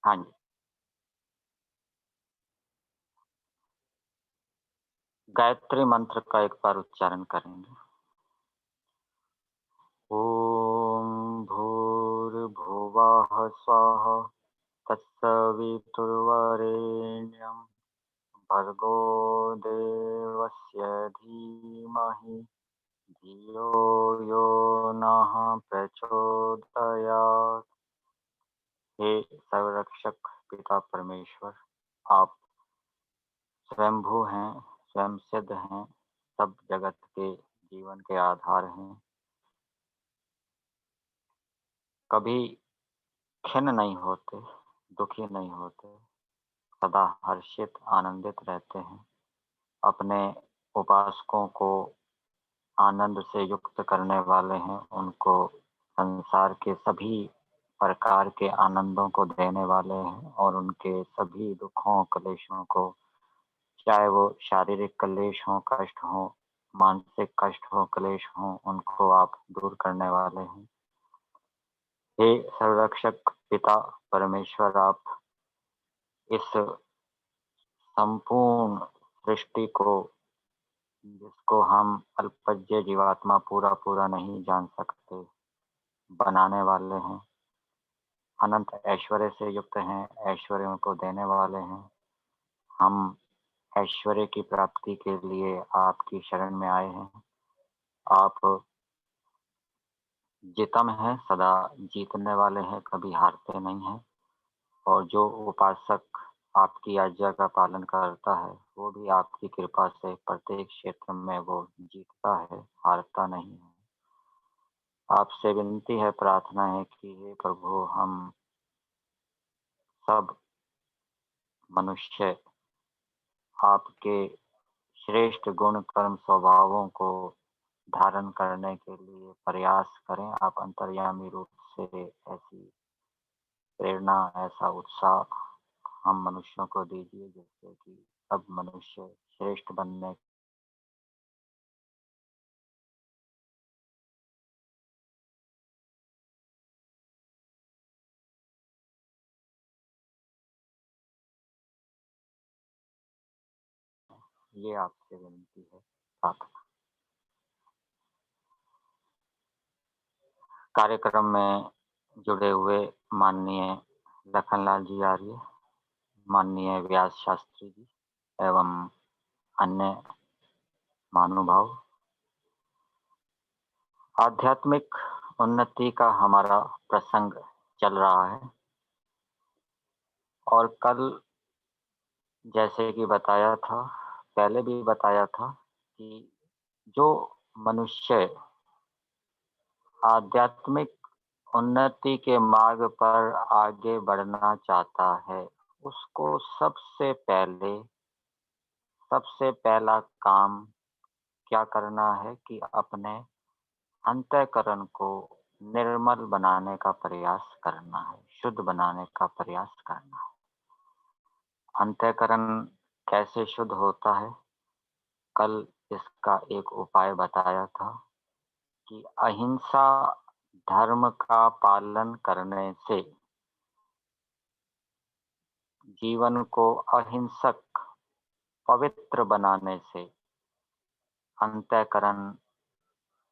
हाँ जी। गायत्री मंत्र का एक बार उच्चारण करेंगे। ॐ भूर्भुवः स्वः तत्सवितुर्वरेण्यं भर्गो देवस्य धीमहि धियो यो नः प्रचोदयात्। हे सर्वरक्षक पिता परमेश्वर, आप स्वयंभू हैं, स्वयं सिद्ध हैं, सब जगत के जीवन के आधार हैं। कभी खिन्न नहीं होते, दुखी नहीं होते, सदा हर्षित आनंदित रहते हैं। अपने उपासकों को आनंद से युक्त करने वाले हैं, उनको संसार के सभी प्रकार के आनंदों को देने वाले हैं और उनके सभी दुखों, क्लेशों को, चाहे वो शारीरिक क्लेश हो, कष्ट हो, मानसिक कष्ट हो, क्लेश हो, उनको आप दूर करने वाले हैं। हे सर्वरक्षक पिता परमेश्वर, आप इस संपूर्ण सृष्टि को, जिसको हम अल्पज्य जीवात्मा पूरा नहीं जान सकते, बनाने वाले हैं। अनंत ऐश्वर्य से युक्त हैं, ऐश्वर्यों को देने वाले हैं। हम ऐश्वर्य की प्राप्ति के लिए आपकी शरण में आए हैं। आप जितम हैं, सदा जीतने वाले हैं, कभी हारते नहीं हैं। और जो उपासक आपकी आज्ञा का पालन करता है, वो भी आपकी कृपा से प्रत्येक क्षेत्र में वो जीतता है, हारता नहीं है। आपसे विनती है, प्रार्थना है कि हे प्रभु, हम सब मनुष्य आपके श्रेष्ठ गुण कर्म स्वभावों को धारण करने के लिए प्रयास करें। आप अंतर्यामी रूप से ऐसी प्रेरणा, ऐसा उत्साह हम मनुष्यों को दीजिए, जिससे कि सब मनुष्य श्रेष्ठ बनने। ये आपसे विनती है। प्रार्थना। कार्यक्रम में जुड़े हुए माननीय लखनलाल जी आर्य, माननीय व्यास शास्त्री जी एवं अन्य महानुभाव, आध्यात्मिक उन्नति का हमारा प्रसंग चल रहा है और कल जैसे कि बताया था, पहले भी बताया था कि जो मनुष्य आध्यात्मिक उन्नति के मार्ग पर आगे बढ़ना चाहता है, उसको सबसे पहला काम क्या करना है कि अपने अंतःकरण को निर्मल बनाने का प्रयास करना है, शुद्ध बनाने का प्रयास करना है। अंतःकरण कैसे शुद्ध होता है? कल इसका एक उपाय बताया था कि अहिंसा धर्म का पालन करने से, जीवन को अहिंसक पवित्र बनाने से अंतःकरण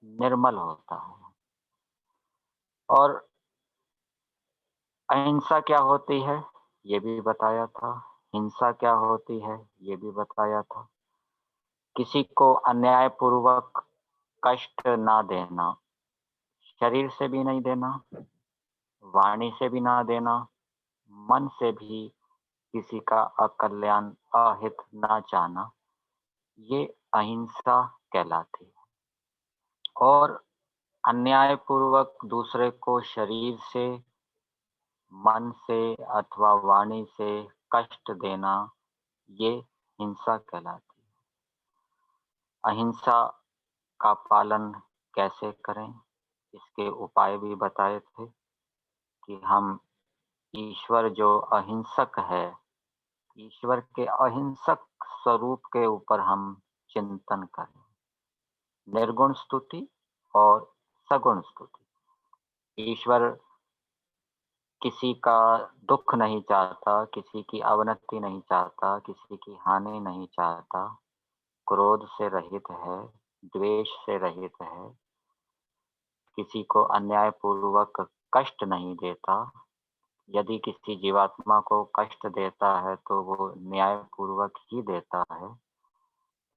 निर्मल होता है। और अहिंसा क्या होती है, ये भी बताया था। हिंसा क्या होती है, ये भी बताया था। किसी को अन्यायपूर्वक कष्ट ना देना, शरीर से भी नहीं देना, वाणी से भी ना देना, मन से भी किसी का अकल्याण, अहित ना चाहना, ये अहिंसा कहलाती है। और अन्यायपूर्वक दूसरे को शरीर से, मन से अथवा वाणी से कष्ट देना, ये हिंसा कहलाती है। अहिंसा का पालन कैसे करें, इसके उपाय भी बताए थे कि हम ईश्वर जो अहिंसक है, ईश्वर के अहिंसक स्वरूप के ऊपर हम चिंतन करें। निर्गुण स्तुति और सगुण स्तुति। ईश्वर किसी का दुख नहीं चाहता, किसी की अवनति नहीं चाहता, किसी की हानि नहीं चाहता, क्रोध से रहित है, द्वेष से रहित है, किसी को अन्यायपूर्वक कष्ट नहीं देता। यदि किसी जीवात्मा को कष्ट देता है तो वो न्यायपूर्वक ही देता है।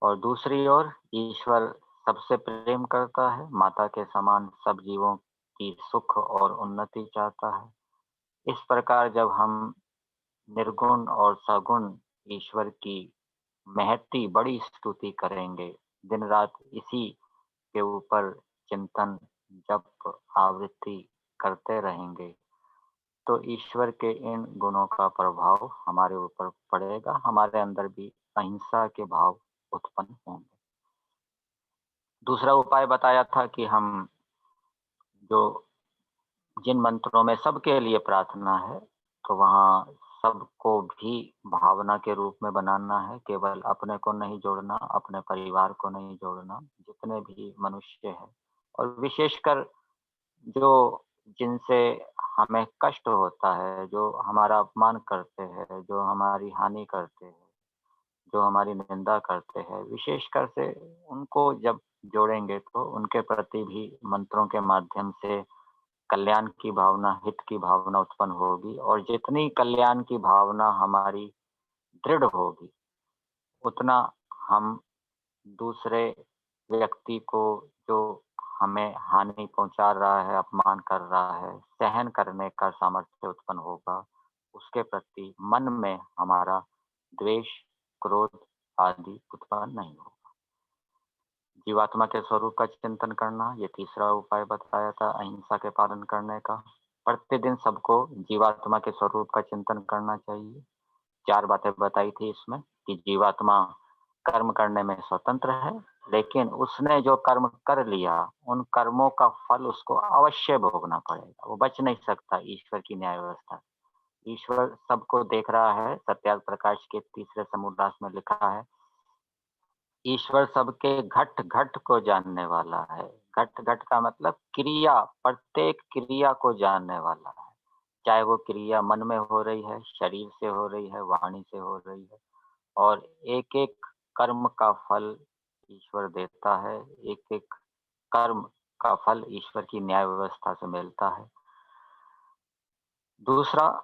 और दूसरी ओर ईश्वर सबसे प्रेम करता है, माता के समान सब जीवों की सुख और उन्नति चाहता है। इस प्रकार जब हम निर्गुण और सगुण ईश्वर की महती बड़ी स्तुति करेंगे, दिन रात इसी के ऊपर चिंतन, जप, आवृत्ति करते रहेंगे, तो ईश्वर के इन गुणों का प्रभाव हमारे ऊपर पड़ेगा, हमारे अंदर भी अहिंसा के भाव उत्पन्न होंगे। दूसरा उपाय बताया था कि हम जो जिन मंत्रों में सबके लिए प्रार्थना है, तो वहाँ सबको भी भावना के रूप में बनाना है, केवल अपने को नहीं जोड़ना, अपने परिवार को नहीं जोड़ना, जितने भी मनुष्य हैं। और विशेषकर जो जिनसे हमें कष्ट होता है, जो हमारा अपमान करते हैं, जो हमारी हानि करते हैं, जो हमारी निंदा करते हैं, विशेषकर से उनको जब जोड़ेंगे तो उनके प्रति भी मंत्रों के माध्यम से कल्याण की भावना, हित की भावना उत्पन्न होगी। और जितनी कल्याण की भावना हमारी दृढ़ होगी, उतना हम दूसरे व्यक्ति को, जो हमें हानि पहुंचा रहा है, अपमान कर रहा है, सहन करने का सामर्थ्य उत्पन्न होगा। उसके प्रति मन में हमारा द्वेष, क्रोध आदि उत्पन्न नहीं होगा। जीवात्मा के स्वरूप का चिंतन करना, ये तीसरा उपाय बताया था अहिंसा के पालन करने का। प्रतिदिन सबको जीवात्मा के स्वरूप का चिंतन करना चाहिए। 4 बातें बताई थी इसमें कि जीवात्मा कर्म करने में स्वतंत्र है, लेकिन उसने जो कर्म कर लिया, उन कर्मों का फल उसको अवश्य भोगना पड़ेगा। वो बच नहीं सकता ईश्वर की न्याय व्यवस्था से। ईश्वर सबको देख रहा है। सत्याग्रह प्रकाश के तीसरे समुद्रास में लिखा है, ईश्वर सबके घट घट को जानने वाला है। घट घट का मतलब क्रिया, प्रत्येक क्रिया को जानने वाला है। चाहे वो क्रिया मन में हो रही है, शरीर से हो रही है, वाणी से हो रही है। और एक एक कर्म का फल ईश्वर देता है। एक एक कर्म का फल ईश्वर की न्याय व्यवस्था से मिलता है। दूसरा,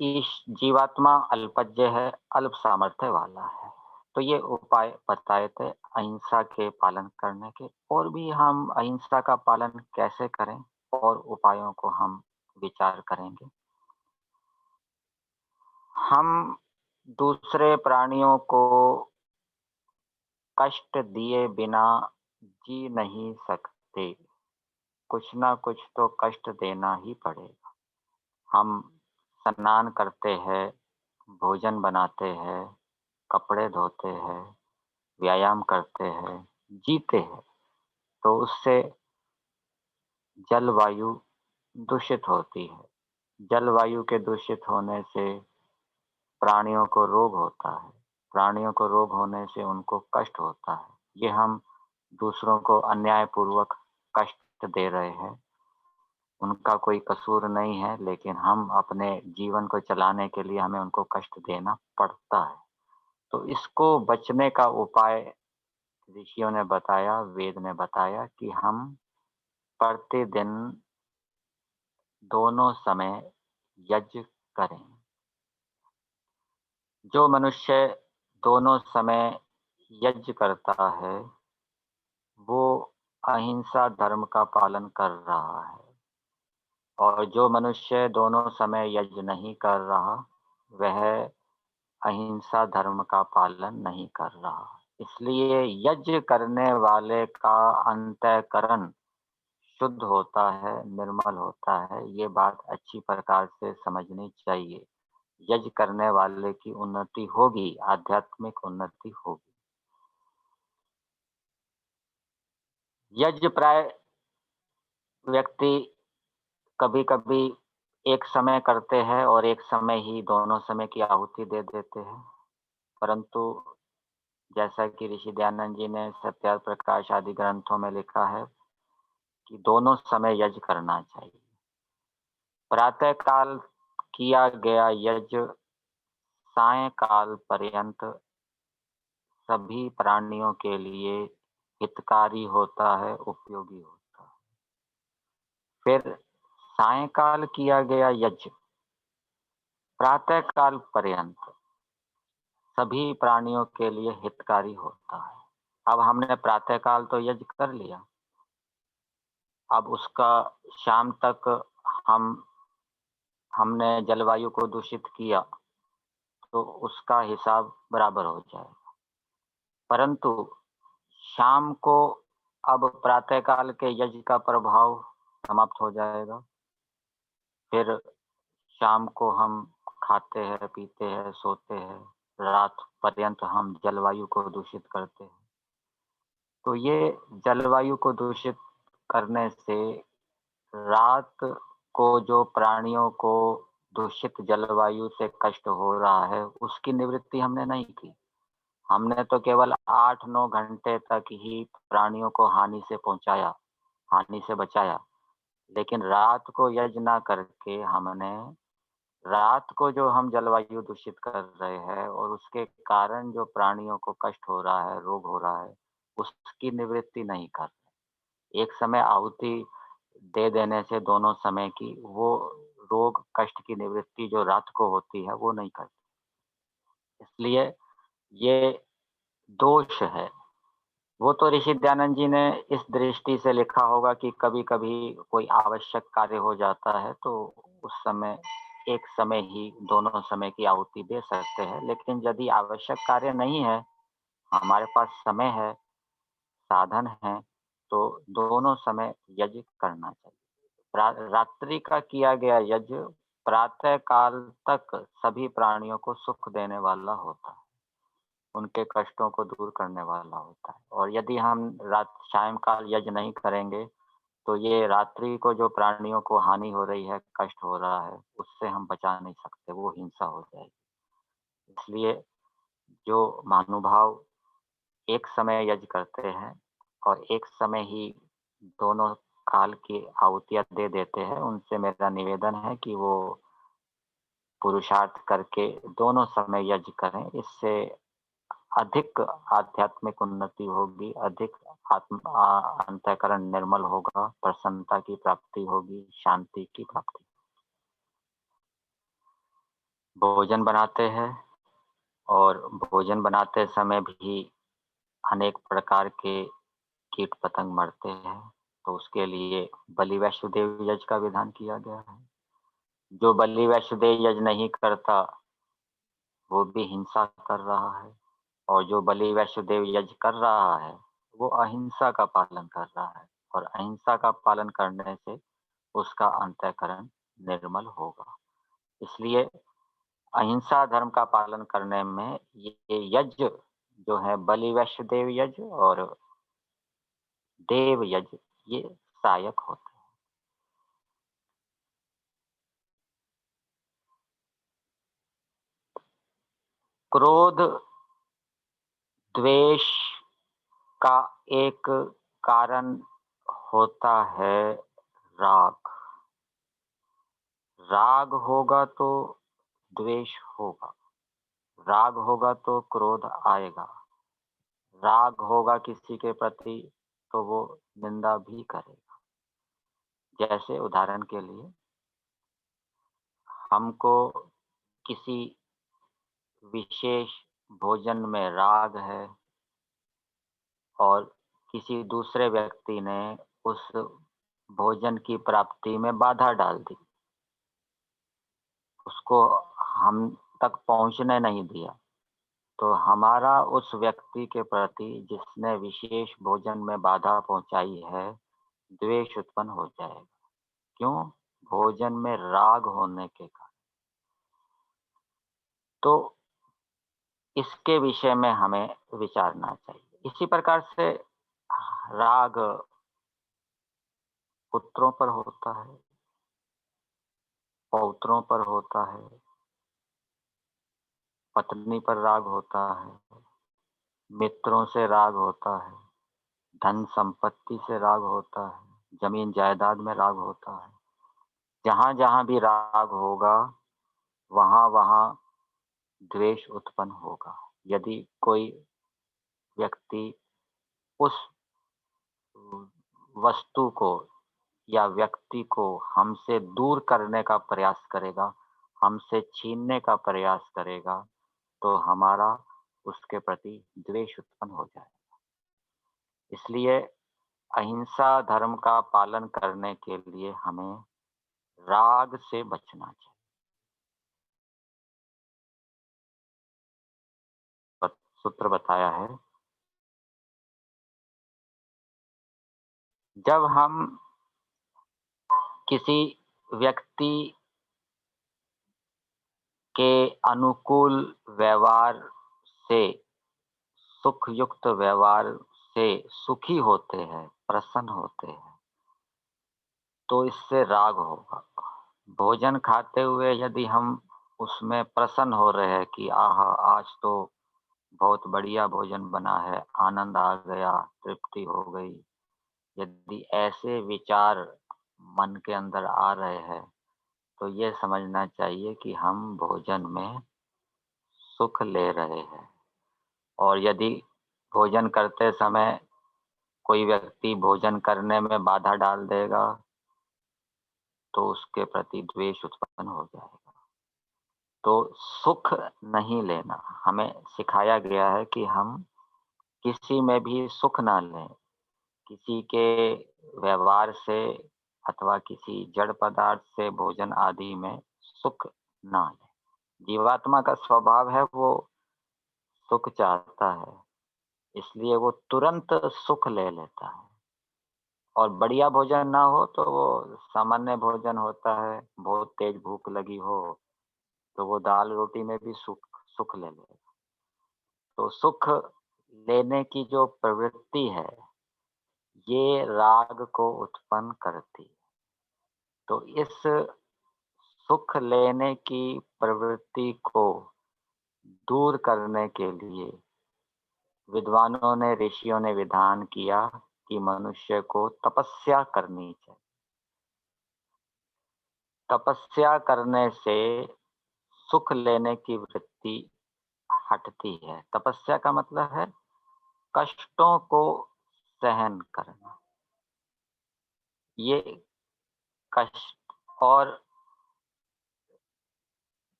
ईश जीवात्मा अल्पज्ञ है, अल्प सामर्थ्य वाला है। तो ये उपाय बताए थे अहिंसा के पालन करने के। और भी हम अहिंसा का पालन कैसे करें, और उपायों को हम विचार करेंगे। हम दूसरे प्राणियों को कष्ट दिए बिना जी नहीं सकते। कुछ ना कुछ तो कष्ट देना ही पड़ेगा। हम स्नान करते हैं, भोजन बनाते हैं, कपड़े धोते हैं, व्यायाम करते हैं, जीते हैं, तो उससे जलवायु दूषित होती है। जलवायु के दूषित होने से प्राणियों को रोग होता है। प्राणियों को रोग होने से उनको कष्ट होता है। ये हम दूसरों को अन्यायपूर्वक कष्ट दे रहे हैं। उनका कोई कसूर नहीं है, लेकिन हम अपने जीवन को चलाने के लिए हमें उनको कष्ट देना पड़ता है। तो इसको बचने का उपाय ऋषियों ने बताया, वेद ने बताया कि हम प्रतिदिन दोनों समय यज्ञ करें। जो मनुष्य दोनों समय यज्ञ करता है, वो अहिंसा धर्म का पालन कर रहा है। और जो मनुष्य दोनों समय यज्ञ नहीं कर रहा, वह अहिंसा धर्म का पालन नहीं कर रहा। इसलिए यज्ञ करने वाले का अंतःकरण शुद्ध होता है, निर्मल होता है। ये बात अच्छी प्रकार से समझनी चाहिए। यज्ञ करने वाले की उन्नति होगी, आध्यात्मिक उन्नति होगी। यज्ञ प्राय व्यक्ति कभी-कभी एक समय करते हैं और एक समय ही दोनों समय की आहुति दे देते हैं। परंतु जैसा कि ऋषि दयानंद जी ने सत्याग्रह प्रकाश आदि ग्रंथों में लिखा है कि दोनों समय यज्ञ करना चाहिए। प्रातः काल किया गया यज्ञ सायंकाल पर्यंत सभी प्राणियों के लिए हितकारी होता है, उपयोगी होता है। फिर सायंकाल किया गया यज्ञ प्रातः काल पर्यंत सभी प्राणियों के लिए हितकारी होता है। अब हमने प्रातः काल तो यज्ञ कर लिया, अब उसका शाम तक हमने जलवायु को दूषित किया तो उसका हिसाब बराबर हो जाएगा। परंतु शाम को अब प्रातः काल के यज्ञ का प्रभाव समाप्त हो जाएगा। फिर शाम को हम खाते हैं, पीते हैं, सोते हैं, रात पर्यंत हम जलवायु को दूषित करते हैं। तो ये जलवायु को दूषित करने से रात को जो प्राणियों को दूषित जलवायु से कष्ट हो रहा है, उसकी निवृत्ति हमने नहीं की। हमने तो केवल 8-9 घंटे तक ही प्राणियों को हानि से पहुंचाया, हानि से बचाया। लेकिन रात को यज्ञ ना करके हमने रात को जो हम जलवायु दूषित कर रहे हैं और उसके कारण जो प्राणियों को कष्ट हो रहा है, रोग हो रहा है, उसकी निवृत्ति नहीं कर रहे। एक समय आहुति दे देने से दोनों समय की वो रोग कष्ट की निवृत्ति जो रात को होती है वो नहीं करती। इसलिए ये दोष है। वो तो ऋषि दयानंद जी ने इस दृष्टि से लिखा होगा कि कभी-कभी कोई आवश्यक कार्य हो जाता है तो उस समय एक समय ही दोनों समय की आहुति दे सकते हैं। लेकिन यदि आवश्यक कार्य नहीं है, हमारे पास समय है, साधन है, तो दोनों समय यज्ञ करना चाहिए। रात्रि का किया गया यज्ञ प्रातः काल तक सभी प्राणियों को सुख देने वाला होता है, उनके कष्टों को दूर करने वाला होता है। और यदि हम सायंकाल यज्ञ नहीं करेंगे तो ये रात्रि को जो प्राणियों को हानि हो रही है, कष्ट हो रहा है, उससे हम बचा नहीं सकते, वो हिंसा हो जाएगी। इसलिए जो महानुभाव एक समय यज्ञ करते हैं और एक समय ही दोनों काल की आहुतियाँ दे देते हैं, उनसे मेरा निवेदन है कि वो पुरुषार्थ करके दोनों समय यज्ञ करें। इससे अधिक आध्यात्मिक उन्नति होगी, अधिक अंतःकरण निर्मल होगा, प्रसन्नता की प्राप्ति होगी, शांति की प्राप्ति। भोजन बनाते हैं और भोजन बनाते समय भी अनेक प्रकार के कीट पतंग मरते हैं, तो उसके लिए बलि वैष्णोदेव यज्ञ का विधान किया गया है। जो बलि वैष्णोदेव यज्ञ नहीं करता, वो भी हिंसा कर रहा है, और जो बलि वैष्णोदेव यज्ञ कर रहा है, वो अहिंसा का पालन कर रहा है, और अहिंसा का पालन करने से उसका अंतःकरण निर्मल होगा। इसलिए अहिंसा धर्म का पालन करने में ये यज्ञ जो है बलि वैष्णोदेव यज्ञ और देव यज्ञ, ये सहायक होते हैं। क्रोध द्वेष का एक कारण होता है राग। राग होगा तो द्वेष होगा, राग होगा तो क्रोध आएगा, राग होगा किसी के प्रति तो वो निंदा भी करेगा। जैसे उदाहरण के लिए हमको किसी विशेष भोजन में राग है और किसी दूसरे व्यक्ति ने उस भोजन की प्राप्ति में बाधा डाल दी, उसको हम तक पहुंचने नहीं दिया, तो हमारा उस व्यक्ति के प्रति जिसने विशेष भोजन में बाधा पहुंचाई है, द्वेष उत्पन्न हो जाएगा। क्यों? भोजन में राग होने के कारण। तो इसके विषय में हमें विचारना चाहिए। इसी प्रकार से राग पुत्रों पर होता है, पौत्रों पर होता है, पत्नी पर राग होता है, मित्रों से राग होता है, धन संपत्ति से राग होता है, जमीन जायदाद में राग होता है, जहां जहां भी राग होगा वहां वहां द्वेष उत्पन्न होगा। यदि कोई व्यक्ति उस वस्तु को या व्यक्ति को हमसे दूर करने का प्रयास करेगा, हमसे छीनने का प्रयास करेगा, तो हमारा उसके प्रति द्वेष उत्पन्न हो जाएगा। इसलिए अहिंसा धर्म का पालन करने के लिए हमें राग से बचना चाहिए। सूत्र बताया है, जब हम किसी व्यक्ति के अनुकूल व्यवहार से, सुख युक्त व्यवहार से सुखी होते हैं, प्रसन्न होते हैं, तो इससे राग होगा। भोजन खाते हुए यदि हम उसमें प्रसन्न हो रहे हैं कि आहा, आज तो बहुत बढ़िया भोजन बना है, आनंद आ गया, तृप्ति हो गई, यदि ऐसे विचार मन के अंदर आ रहे हैं, तो ये समझना चाहिए कि हम भोजन में सुख ले रहे हैं। और यदि भोजन करते समय कोई व्यक्ति भोजन करने में बाधा डाल देगा, तो उसके प्रति द्वेष उत्पन्न हो जाएगा। तो सुख नहीं लेना, हमें सिखाया गया है कि हम किसी में भी सुख ना लें, किसी के व्यवहार से अथवा किसी जड़ पदार्थ से भोजन आदि में सुख ना लें। जीवात्मा का स्वभाव है वो सुख चाहता है, इसलिए वो तुरंत सुख ले लेता है। और बढ़िया भोजन ना हो तो वो सामान्य भोजन होता है, बहुत तेज भूख लगी हो तो वो दाल रोटी में भी सुख ले लेगा। तो सुख लेने की जो प्रवृत्ति है, ये राग को उत्पन्न करती है। तो इस सुख लेने की प्रवृत्ति को दूर करने के लिए विद्वानों ने, ऋषियों ने विधान किया कि मनुष्य को तपस्या करनी चाहिए। तपस्या करने से सुख लेने की वृत्ति हटती है। तपस्या का मतलब है कष्टों को सहन करना। ये कष्ट और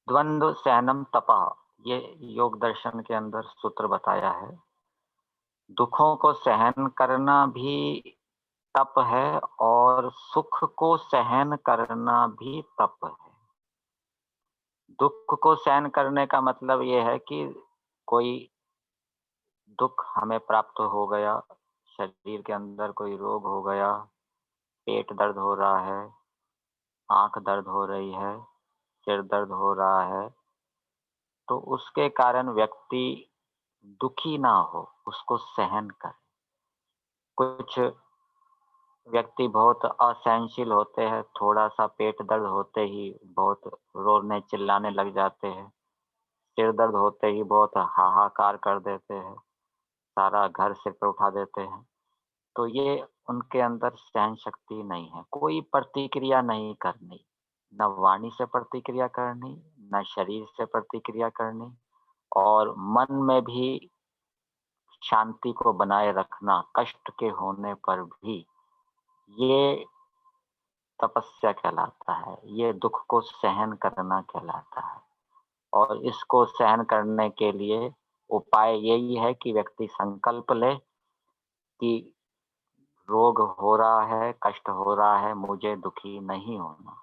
द्वंद्व सहनम तपा, ये योग दर्शन के अंदर सूत्र बताया है। दुखों को सहन करना भी तप है और सुख को सहन करना भी तप है। दुख को सहन करने का मतलब ये है कि कोई दुख हमें प्राप्त हो गया, शरीर के अंदर कोई रोग हो गया, पेट दर्द हो रहा है, आंख दर्द हो रही है, सिर दर्द हो रहा है, तो उसके कारण व्यक्ति दुखी ना हो, उसको सहन करे। कुछ व्यक्ति बहुत असहनशील होते हैं, थोड़ा सा पेट दर्द होते ही बहुत रोने चिल्लाने लग जाते हैं, सिर दर्द होते ही बहुत हाहाकार कर देते हैं, सारा घर सिर पर उठा देते हैं। तो ये उनके अंदर सहन शक्ति नहीं है। कोई प्रतिक्रिया नहीं करनी, न वाणी से प्रतिक्रिया करनी, न शरीर से प्रतिक्रिया करनी, और मन में भी शांति को बनाए रखना कष्ट के होने पर भी, ये तपस्या कहलाता है। ये दुख को सहन करना कहलाता है। और इसको सहन करने के लिए उपाय यही है कि व्यक्ति संकल्प ले कि रोग हो रहा है, कष्ट हो रहा है, मुझे दुखी नहीं होना।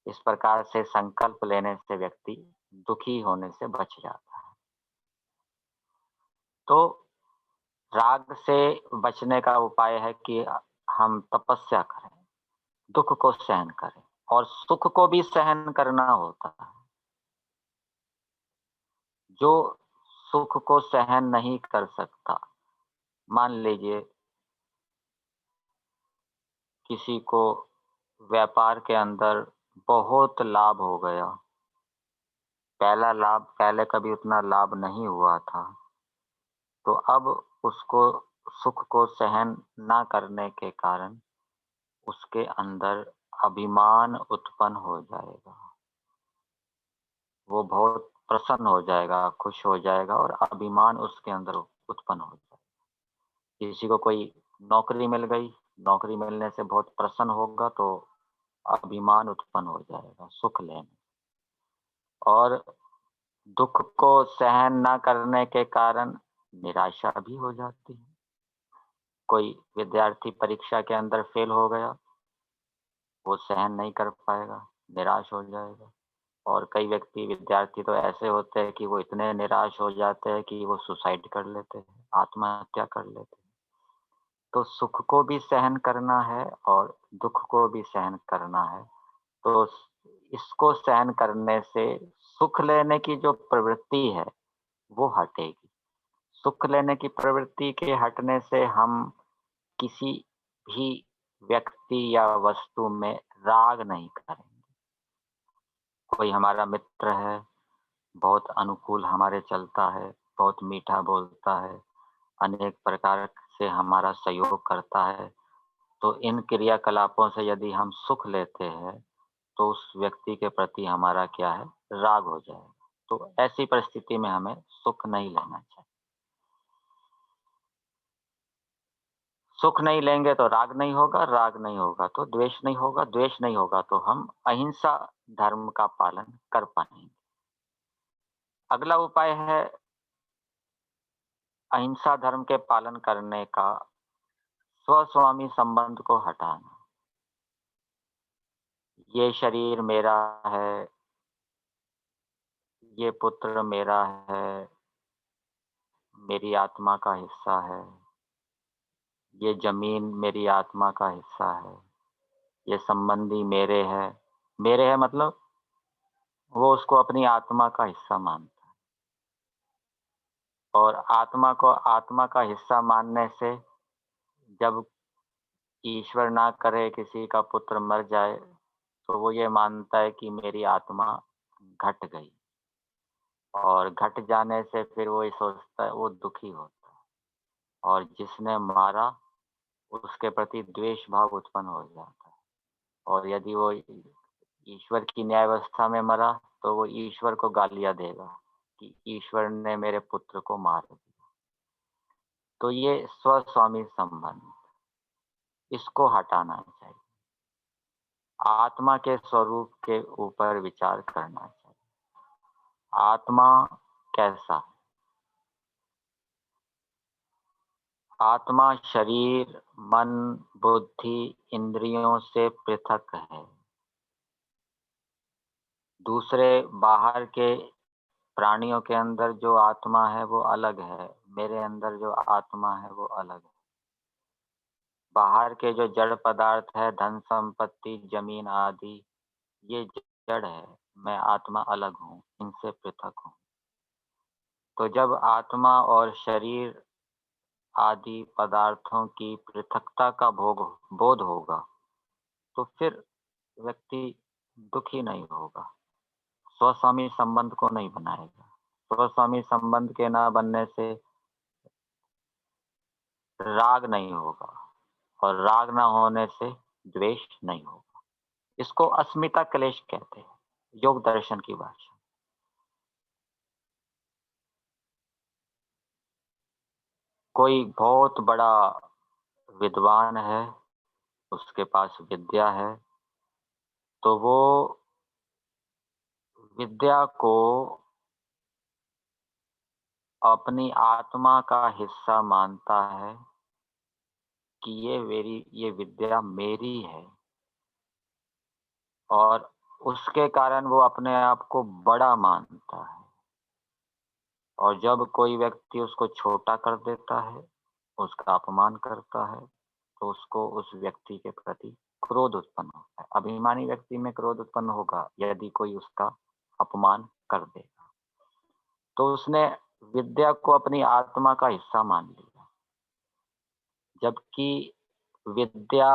इस प्रकार से संकल्प लेने से व्यक्ति दुखी होने से बच जाता है। तो राग से बचने का उपाय है कि हम तपस्या करें, दुख को सहन करें, और सुख को भी सहन करना होता है। जो सुख को सहन नहीं कर सकता, मान लीजिए किसी को व्यापार के अंदर बहुत लाभ हो गया, पहले कभी उतना लाभ नहीं हुआ था, तो अब उसको सुख को सहन ना करने के कारण उसके अंदर अभिमान उत्पन्न हो जाएगा। वो बहुत प्रसन्न हो जाएगा, खुश हो जाएगा और अभिमान उसके अंदर उत्पन्न हो जाएगा। किसी को कोई नौकरी मिल गई, नौकरी मिलने से बहुत प्रसन्न होगा तो अभिमान उत्पन्न हो जाएगा सुख लेने। और दुख को सहन न करने के कारण निराशा भी हो जाती है। कोई विद्यार्थी परीक्षा के अंदर फेल हो गया, वो सहन नहीं कर पाएगा, निराश हो जाएगा। और कई व्यक्ति विद्यार्थी तो ऐसे होते हैं कि वो इतने निराश हो जाते हैं कि वो सुसाइड कर लेते हैं, आत्महत्या कर लेते हैं। तो सुख को भी सहन करना है और दुख को भी सहन करना है। तो इसको सहन करने से सुख लेने की जो प्रवृत्ति है वो हटेगी। सुख लेने की प्रवृत्ति के हटने से हम किसी भी व्यक्ति या वस्तु में राग नहीं करेंगे। कोई हमारा मित्र है, बहुत अनुकूल हमारे चलता है, बहुत मीठा बोलता है, अनेक प्रकार से हमारा सहयोग करता है, तो इन क्रियाकलापों से यदि हम सुख लेते हैं, तो उस व्यक्ति के प्रति हमारा क्या है, राग हो जाएगा। तो ऐसी परिस्थिति में हमें सुख नहीं लेना चाहिए। सुख नहीं लेंगे तो राग नहीं होगा, राग नहीं होगा तो द्वेष नहीं होगा, द्वेष नहीं होगा तो हम अहिंसा धर्म का पालन कर पाएंगे। अगला उपाय है अहिंसा धर्म के पालन करने का स्वस्वामी संबंध को हटाना। ये शरीर मेरा है, ये पुत्र मेरा है, मेरी आत्मा का हिस्सा है, ये जमीन मेरी आत्मा का हिस्सा है, ये संबंधी मेरे है। मेरे है मतलब वो उसको अपनी आत्मा का हिस्सा मानता है। और आत्मा को आत्मा का हिस्सा मानने से जब ईश्वर ना करे किसी का पुत्र मर जाए, तो वो ये मानता है कि मेरी आत्मा घट गई। और घट जाने से फिर वो ये सोचता है, वो दुखी होता है। और जिसने मारा उसके प्रति द्वेष भाव उत्पन्न हो जाता है। और यदि वो ईश्वर की न्याय व्यवस्था में मरा, तो वो ईश्वर को गालियाँ देगा कि ईश्वर ने मेरे पुत्र को मार दिया। तो ये स्वस्वामी संबंध, इसको हटाना चाहिए। आत्मा के स्वरूप के ऊपर विचार करना चाहिए। आत्मा कैसा है? आत्मा शरीर, मन, बुद्धि, इंद्रियों से पृथक है। दूसरे बाहर के प्राणियों के अंदर जो आत्मा है वो अलग है, मेरे अंदर जो आत्मा है वो अलग है। बाहर के जो जड़ पदार्थ है, धन संपत्ति, जमीन आदि, ये जड़ है, मैं आत्मा अलग हूँ, इनसे पृथक हूँ। तो जब आत्मा और शरीर आदि पदार्थों की पृथकता का बोध होगा, तो फिर व्यक्ति दुखी नहीं होगा, स्वस्वामी संबंध को नहीं बनाएगा। स्वस्वामी संबंध के ना बनने से राग नहीं होगा, और राग ना होने से द्वेष नहीं होगा। इसको अस्मिता क्लेश कहते हैं, योग दर्शन की भाषा। कोई बहुत बड़ा विद्वान है, उसके पास विद्या है, तो वो विद्या को अपनी आत्मा का हिस्सा मानता है कि ये विद्या मेरी है। और उसके कारण वो अपने आप को बड़ा मानता है। और जब कोई व्यक्ति उसको छोटा कर देता है, उसका अपमान करता है, तो उसको उस व्यक्ति के प्रति क्रोध उत्पन्न होता है। अभिमानी व्यक्ति में क्रोध उत्पन्न होगा यदि कोई उसका अपमान कर देगा। तो उसने विद्या को अपनी आत्मा का हिस्सा मान लिया, जबकि विद्या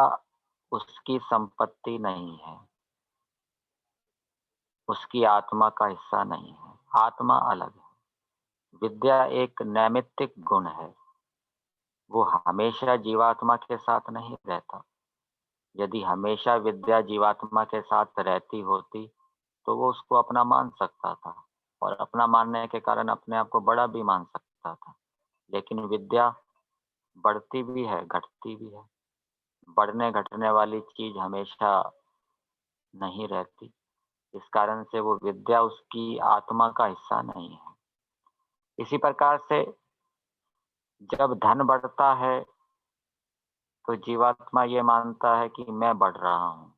उसकी संपत्ति नहीं है, उसकी आत्मा का हिस्सा नहीं है। आत्मा अलग है। विद्या एक नैमित्तिक गुण है, वो हमेशा जीवात्मा के साथ नहीं रहता। यदि हमेशा विद्या जीवात्मा के साथ रहती होती तो वो उसको अपना मान सकता था और अपना मानने के कारण अपने आप को बड़ा भी मान सकता था। लेकिन विद्या बढ़ती भी है, घटती भी है। बढ़ने घटने वाली चीज हमेशा नहीं रहती। इस कारण से वो विद्या उसकी आत्मा का हिस्सा नहीं है। इसी प्रकार से जब धन बढ़ता है तो जीवात्मा ये मानता है कि मैं बढ़ रहा हूँ।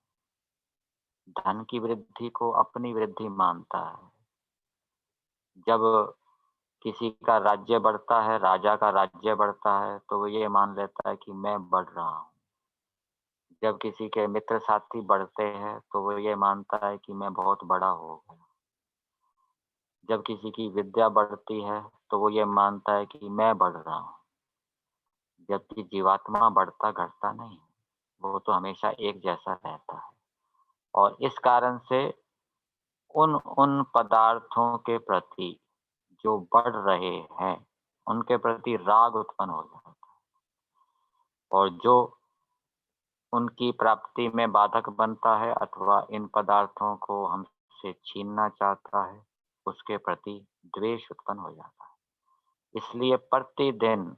धन की वृद्धि को अपनी वृद्धि मानता है। जब किसी का राज्य बढ़ता है, राजा का राज्य बढ़ता है, तो वो ये मान लेता है कि मैं बढ़ रहा हूँ। जब किसी के मित्र साथी बढ़ते हैं तो वो ये मानता है कि मैं बहुत बड़ा हो गया। जब किसी की विद्या बढ़ती है तो वो ये मानता है कि मैं बढ़ रहा हूँ। जबकि जीवात्मा बढ़ता घटता नहीं, वो तो हमेशा एक जैसा रहता है। और इस कारण से उन उन पदार्थों के प्रति जो बढ़ रहे हैं, उनके प्रति राग उत्पन्न हो जाता है। और जो उनकी प्राप्ति में बाधक बनता है अथवा इन पदार्थों को हमसे छीनना चाहता है, उसके प्रति द्वेष उत्पन्न हो जाता है। इसलिए प्रतिदिन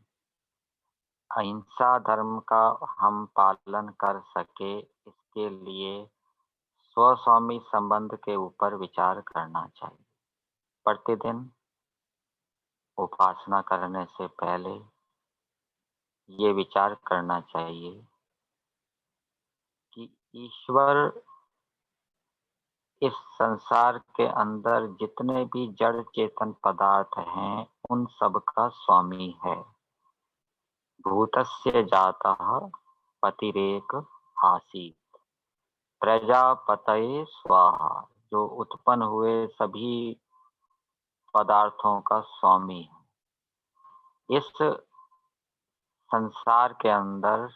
अहिंसा धर्म का हम पालन कर सके, इसके लिए स्वस्वामी संबंध के ऊपर विचार करना चाहिए। प्रतिदिन उपासना करने से पहले ये विचार करना चाहिए कि ईश्वर इस संसार के अंदर जितने भी जड़ चेतन पदार्थ हैं, उन सब का स्वामी है। भूतस्य जातः पतिरेक आसीत्, प्रजापतये स्वाहा। जो उत्पन्न हुए सभी पदार्थों का स्वामी है। इस संसार के अंदर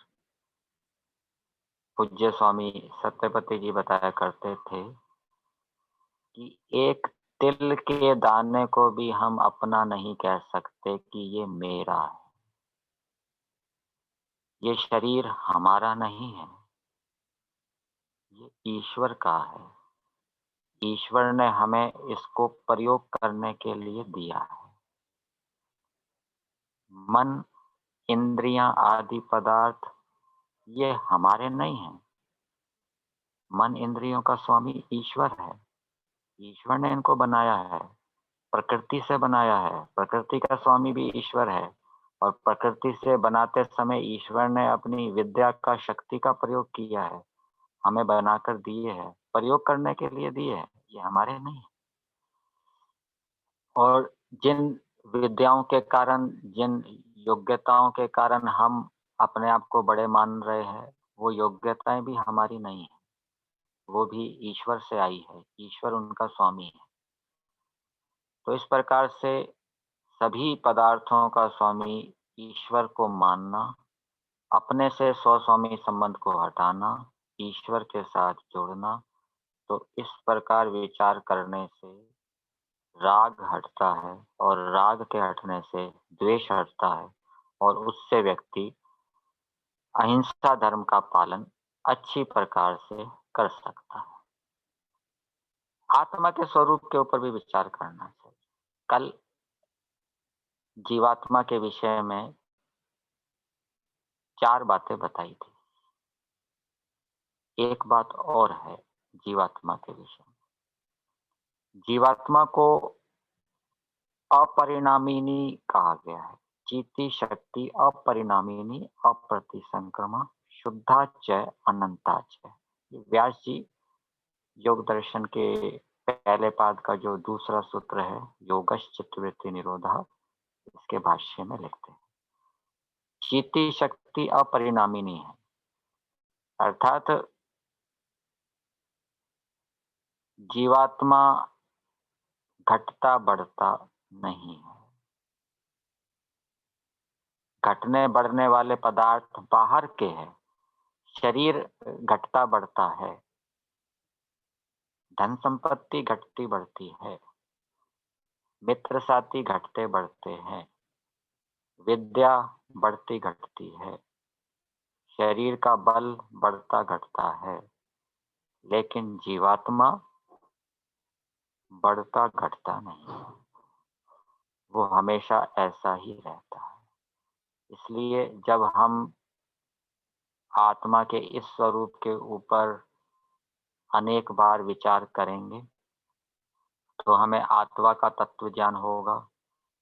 पूज्य स्वामी सत्यपति जी बताया करते थे कि एक तिल के दाने को भी हम अपना नहीं कह सकते कि ये मेरा है। ये शरीर हमारा नहीं है, ये ईश्वर का है। ईश्वर ने हमें इसको प्रयोग करने के लिए दिया है। मन, इंद्रियां आदि पदार्थ ये हमारे नहीं हैं। मन इंद्रियों का स्वामी ईश्वर है। ईश्वर ने इनको बनाया है, प्रकृति से बनाया है। प्रकृति का स्वामी भी ईश्वर है और प्रकृति से बनाते समय ईश्वर ने अपनी विद्या का, शक्ति का प्रयोग किया है। हमें बनाकर दिए है, प्रयोग करने के लिए दिए है, ये हमारे नहीं है। और जिन विद्याओं के कारण, जिन योग्यताओं के कारण हम अपने आप को बड़े मान रहे हैं, वो योग्यताएं भी हमारी नहीं है, वो भी ईश्वर से आई है। ईश्वर उनका स्वामी है। तो इस प्रकार से सभी पदार्थों का स्वामी ईश्वर को मानना, अपने से स्वस्वामी संबंध को हटाना, ईश्वर के साथ जोड़ना, तो इस प्रकार विचार करने से राग हटता है और राग के हटने से द्वेष हटता है और उससे व्यक्ति अहिंसा धर्म का पालन अच्छी प्रकार से कर सकता है। आत्मा के स्वरूप के ऊपर भी विचार करना चाहिए। कल जीवात्मा के विषय में 4 बातें बताई थी। एक बात और है जीवात्मा के विषय में। जीवात्मा को अपरिणामिनी कहा गया है। चिति शक्ति अपरिणामिनी अप्रतिसंक्रमा शुद्धा च अनंता च। व्यास जी योग दर्शन के पहले पाद का जो दूसरा सूत्र है, योगश चित्तवृत्ति निरोधा, इसके भाष्य में लिखते हैं चिति शक्ति अपरिणामिनी है, अर्थात जीवात्मा घटता बढ़ता नहीं है। घटने बढ़ने वाले पदार्थ बाहर के हैं। शरीर घटता बढ़ता है, धन संपत्ति घटती बढ़ती है, मित्र साथी घटते बढ़ते हैं, विद्या बढ़ती घटती है, शरीर का बल बढ़ता घटता है, लेकिन जीवात्मा बढ़ता घटता नहीं, वो हमेशा ऐसा ही रहता है। इसलिए जब हम आत्मा के इस स्वरूप के ऊपर अनेक बार विचार करेंगे, तो हमें आत्मा का तत्व ज्ञान होगा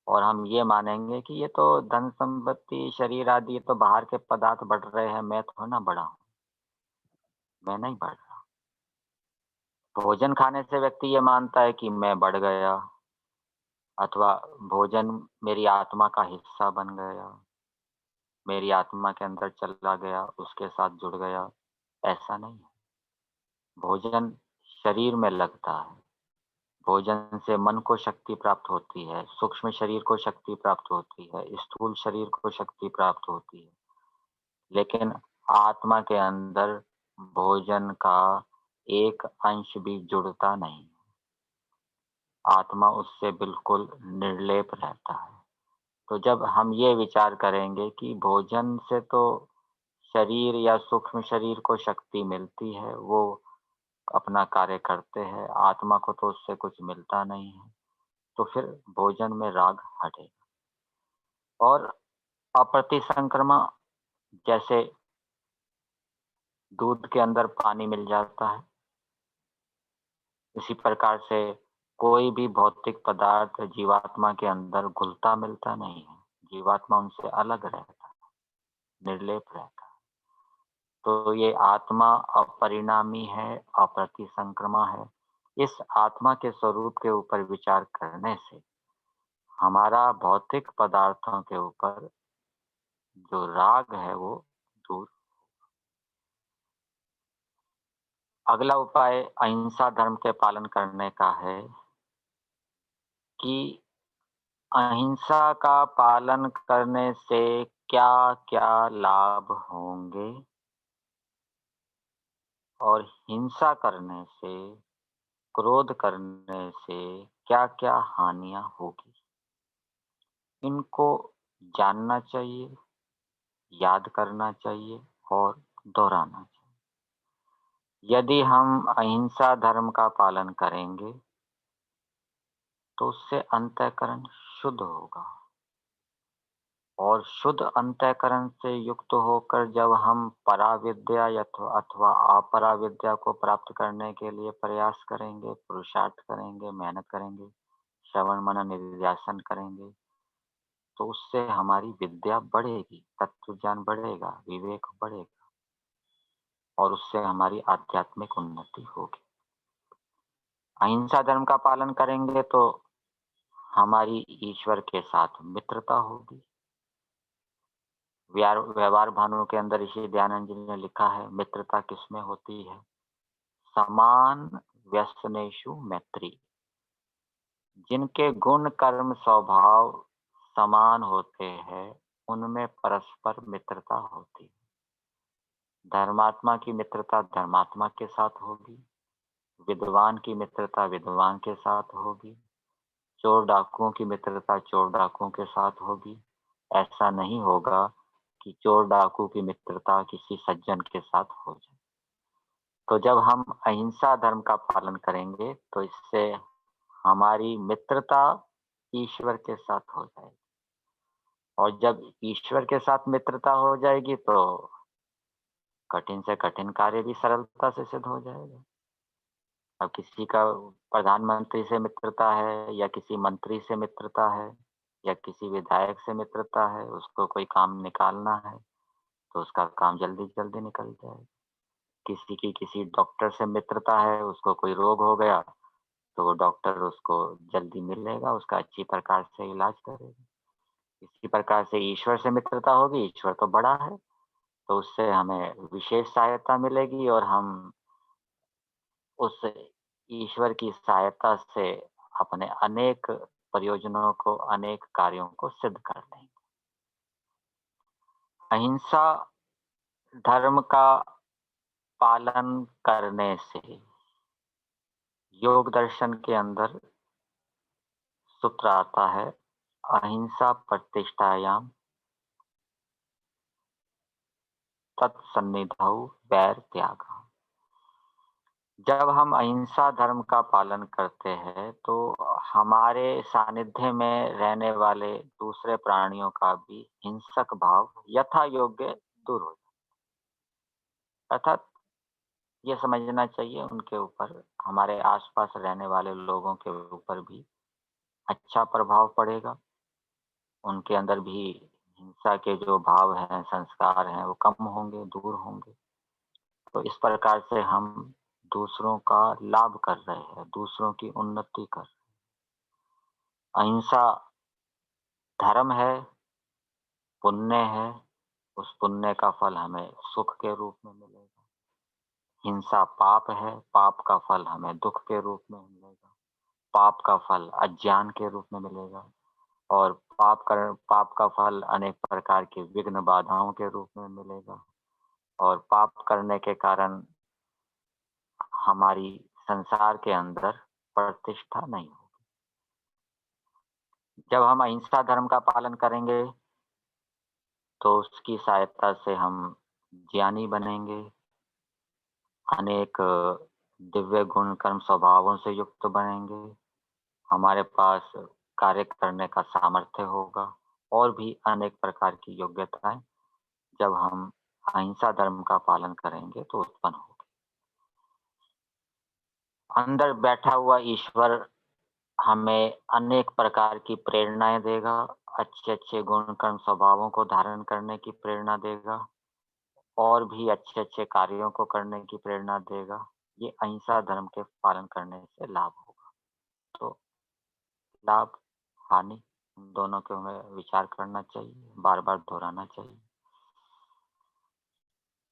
और हम ये मानेंगे कि ये तो धन संपत्ति, शरीर आदि, ये तो बाहर के पदार्थ बढ़ रहे हैं, मैं थोड़ा ना बढ़ा हूँ, मैं नहीं बढ़ रहा। भोजन खाने से व्यक्ति ये मानता है कि मैं बढ़ गया, अथवा भोजन मेरी आत्मा का हिस्सा बन गया, मेरी आत्मा के अंदर चला गया, उसके साथ जुड़ गया। ऐसा नहीं है। भोजन शरीर में लगता है, भोजन से मन को शक्ति प्राप्त होती है, सूक्ष्म शरीर को शक्ति प्राप्त होती है, स्थूल शरीर को शक्ति प्राप्त होती है, लेकिन आत्मा के अंदर भोजन का एक अंश भी जुड़ता नहीं। आत्मा उससे बिल्कुल निर्लेप रहता है। तो जब हम ये विचार करेंगे कि भोजन से तो शरीर या सूक्ष्म शरीर को शक्ति मिलती है, वो अपना कार्य करते हैं, आत्मा को तो उससे कुछ मिलता नहीं है, तो फिर भोजन में राग हटेगा। और अप्रतिसंक्रमा, जैसे दूध के अंदर पानी मिल जाता है, इसी प्रकार से कोई भी भौतिक पदार्थ जीवात्मा के अंदर घुलता मिलता नहीं है। जीवात्मा उनसे अलग रहता है, निर्लेप रहता है। तो ये आत्मा अपरिणामी है, अप्रतिसंक्रमा है। इस आत्मा के स्वरूप के ऊपर विचार करने से हमारा भौतिक पदार्थों के ऊपर जो राग है वो दूर। अगला उपाय अहिंसा धर्म के पालन करने का है कि अहिंसा का पालन करने से क्या-क्या लाभ होंगे और हिंसा करने से, क्रोध करने से क्या-क्या हानियां होगी। इनको जानना चाहिए, याद करना चाहिए और दोहराना चाहिए। यदि हम अहिंसा धर्म का पालन करेंगे, तो उससे अंतःकरण शुद्ध होगा और शुद्ध अंतःकरण से युक्त होकर जब हम पराविद्या अथवा अपराविद्या को प्राप्त करने के लिए प्रयास करेंगे, पुरुषार्थ करेंगे, मेहनत करेंगे, श्रवण मनन निधिध्यासन करेंगे, तो उससे हमारी विद्या बढ़ेगी, तत्व ज्ञान बढ़ेगा, विवेक बढ़ेगा और उससे हमारी आध्यात्मिक उन्नति होगी। अहिंसा धर्म का पालन करेंगे तो हमारी ईश्वर के साथ मित्रता होगी। व्यवहार भानु के अंदर ऋषि दयानंद जी ने लिखा है, मित्रता किसमें होती है? समान व्यसनेषु मैत्री। जिनके गुण कर्म स्वभाव समान होते हैं, उनमें परस्पर मित्रता होती है। धर्मात्मा की मित्रता धर्मात्मा के साथ होगी, विद्वान की मित्रता विद्वान के साथ होगी, चोर डाकुओं की मित्रता चोर डाकुओं के साथ होगी। ऐसा नहीं होगा कि चोर डाकू की मित्रता किसी सज्जन के साथ हो जाए। तो जब हम अहिंसा धर्म का पालन करेंगे, तो इससे हमारी मित्रता ईश्वर के साथ हो जाएगी और जब ईश्वर के साथ मित्रता हो जाएगी, तो कठिन से कठिन कार्य भी सरलता से सिद्ध हो जाएगा। अब किसी का प्रधानमंत्री से मित्रता है या किसी मंत्री से मित्रता है या किसी विधायक से मित्रता है, उसको कोई काम निकालना है तो उसका काम जल्दी जल्दी निकल जाएगा। किसी की किसी डॉक्टर से मित्रता है, उसको कोई रोग हो गया तो वो डॉक्टर उसको जल्दी मिलेगा, उसका अच्छी प्रकार से इलाज करेगा। इसी प्रकार से ईश्वर से मित्रता होगी, ईश्वर तो बड़ा है, तो उससे हमें विशेष सहायता मिलेगी और हम उस ईश्वर की सहायता से अपने अनेक प्रयोजनों को, अनेक कार्यों को सिद्ध कर लेंगे। अहिंसा धर्म का पालन करने से योग दर्शन के अंदर सूत्र आता है, अहिंसा प्रतिष्ठायाम तत्सन्निधौ वैर त्यागः। जब हम अहिंसा धर्म का पालन करते हैं तो हमारे सानिध्य में रहने वाले दूसरे प्राणियों का भी हिंसक भाव यथा योग्य दूर हो जाता है। अर्थात ये समझना चाहिए उनके ऊपर, हमारे आसपास रहने वाले लोगों के ऊपर भी अच्छा प्रभाव पड़ेगा। उनके अंदर भी हिंसा के जो भाव हैं, संस्कार हैं, वो कम होंगे, दूर होंगे। तो इस प्रकार से हम दूसरों का लाभ कर रहे हैं, दूसरों की उन्नति कर रहे हैं। अहिंसा धर्म है, पुण्य है, उस पुण्य का फल हमें सुख के रूप में मिलेगा। हिंसा पाप है, पाप का फल हमें दुख के रूप में मिलेगा। पाप का फल अज्ञान के रूप में मिलेगा और पाप का फल अनेक प्रकार की विघ्न बाधाओं के रूप में मिलेगा और पाप करने के कारण हमारी संसार के अंदर प्रतिष्ठा नहीं होगी। जब हम अहिंसा धर्म का पालन करेंगे तो उसकी सहायता से हम ज्ञानी बनेंगे, अनेक दिव्य गुण कर्म स्वभावों से युक्त बनेंगे, हमारे पास कार्य करने का सामर्थ्य होगा और भी अनेक प्रकार की योग्यताएं जब हम अहिंसा धर्म का पालन करेंगे तो उत्पन्न होगी। अंदर बैठा हुआ ईश्वर हमें अनेक प्रकार की प्रेरणाएं देगा, अच्छे अच्छे गुण कर्म स्वभावों को धारण करने की प्रेरणा देगा और भी अच्छे अच्छे कार्यों को करने की प्रेरणा देगा। ये अहिंसा धर्म के पालन करने से लाभ होगा। तो लाभ हानि दोनों के हमें विचार करना चाहिए, बार बार दोहराना चाहिए।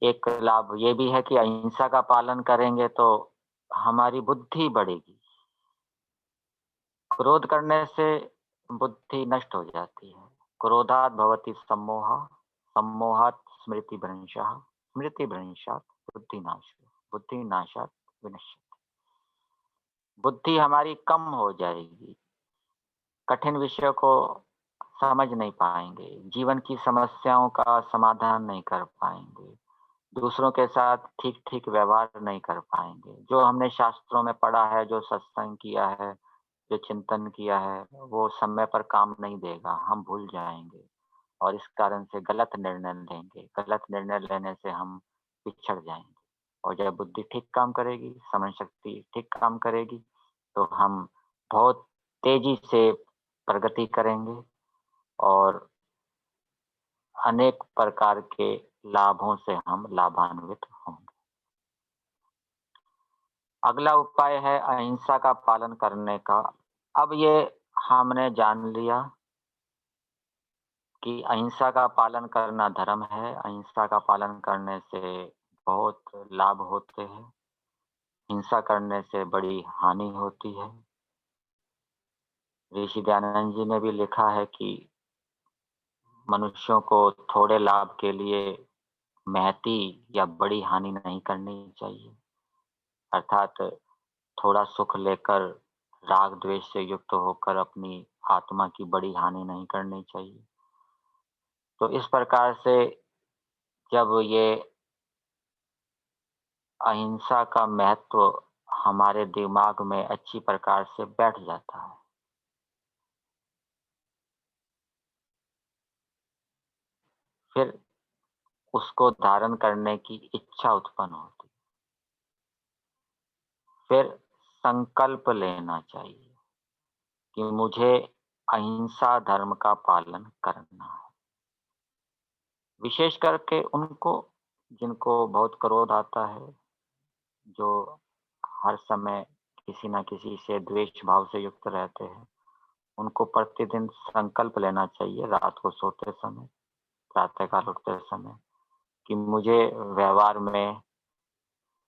एक लाभ ये भी है कि अहिंसा का पालन करेंगे तो हमारी बुद्धि बढ़ेगी। क्रोध करने से बुद्धि नष्ट हो जाती है। क्रोधात भवति सम्मोहः, सम्मोहात् स्मृतिभ्रंशः, स्मृतिभ्रंशात् बुद्धिनाश, बुद्धिनाशात् विनश्यति। बुद्धि हमारी कम हो जाएगी, कठिन विषयों को समझ नहीं पाएंगे, जीवन की समस्याओं का समाधान नहीं कर पाएंगे, दूसरों के साथ ठीक ठीक व्यवहार नहीं कर पाएंगे। जो हमने शास्त्रों में पढ़ा है, जो सत्संग किया है, जो चिंतन किया है, वो समय पर काम नहीं देगा, हम भूल जाएंगे और इस कारण से गलत निर्णय लेंगे। गलत निर्णय लेने से हम पिछड़ जाएंगे और जब बुद्धि ठीक काम करेगी, समझ शक्ति ठीक काम करेगी, तो हम बहुत तेजी से प्रगति करेंगे और अनेक प्रकार के लाभों से हम लाभान्वित होंगे। अगला उपाय है अहिंसा का पालन करने का। अब ये हमने जान लिया कि अहिंसा का पालन करना धर्म है, अहिंसा का पालन करने से बहुत लाभ होते हैं, हिंसा करने से बड़ी हानि होती है। ऋषि दयानंद जी ने भी लिखा है कि मनुष्यों को थोड़े लाभ के लिए महती या बड़ी हानि नहीं करनी चाहिए। अर्थात थोड़ा सुख लेकर राग द्वेष से युक्त होकर अपनी आत्मा की बड़ी हानि नहीं करनी चाहिए। तो इस प्रकार से जब ये अहिंसा का महत्व हमारे दिमाग में अच्छी प्रकार से बैठ जाता है, फिर उसको धारण करने की इच्छा उत्पन्न होती, फिर संकल्प लेना चाहिए कि मुझे अहिंसा धर्म का पालन करना है। विशेष करके उनको जिनको बहुत क्रोध आता है, जो हर समय किसी न किसी से द्वेष भाव से युक्त रहते हैं, उनको प्रतिदिन संकल्प लेना चाहिए रात को सोते समय, प्रातःकाल उठते समय, कि मुझे व्यवहार में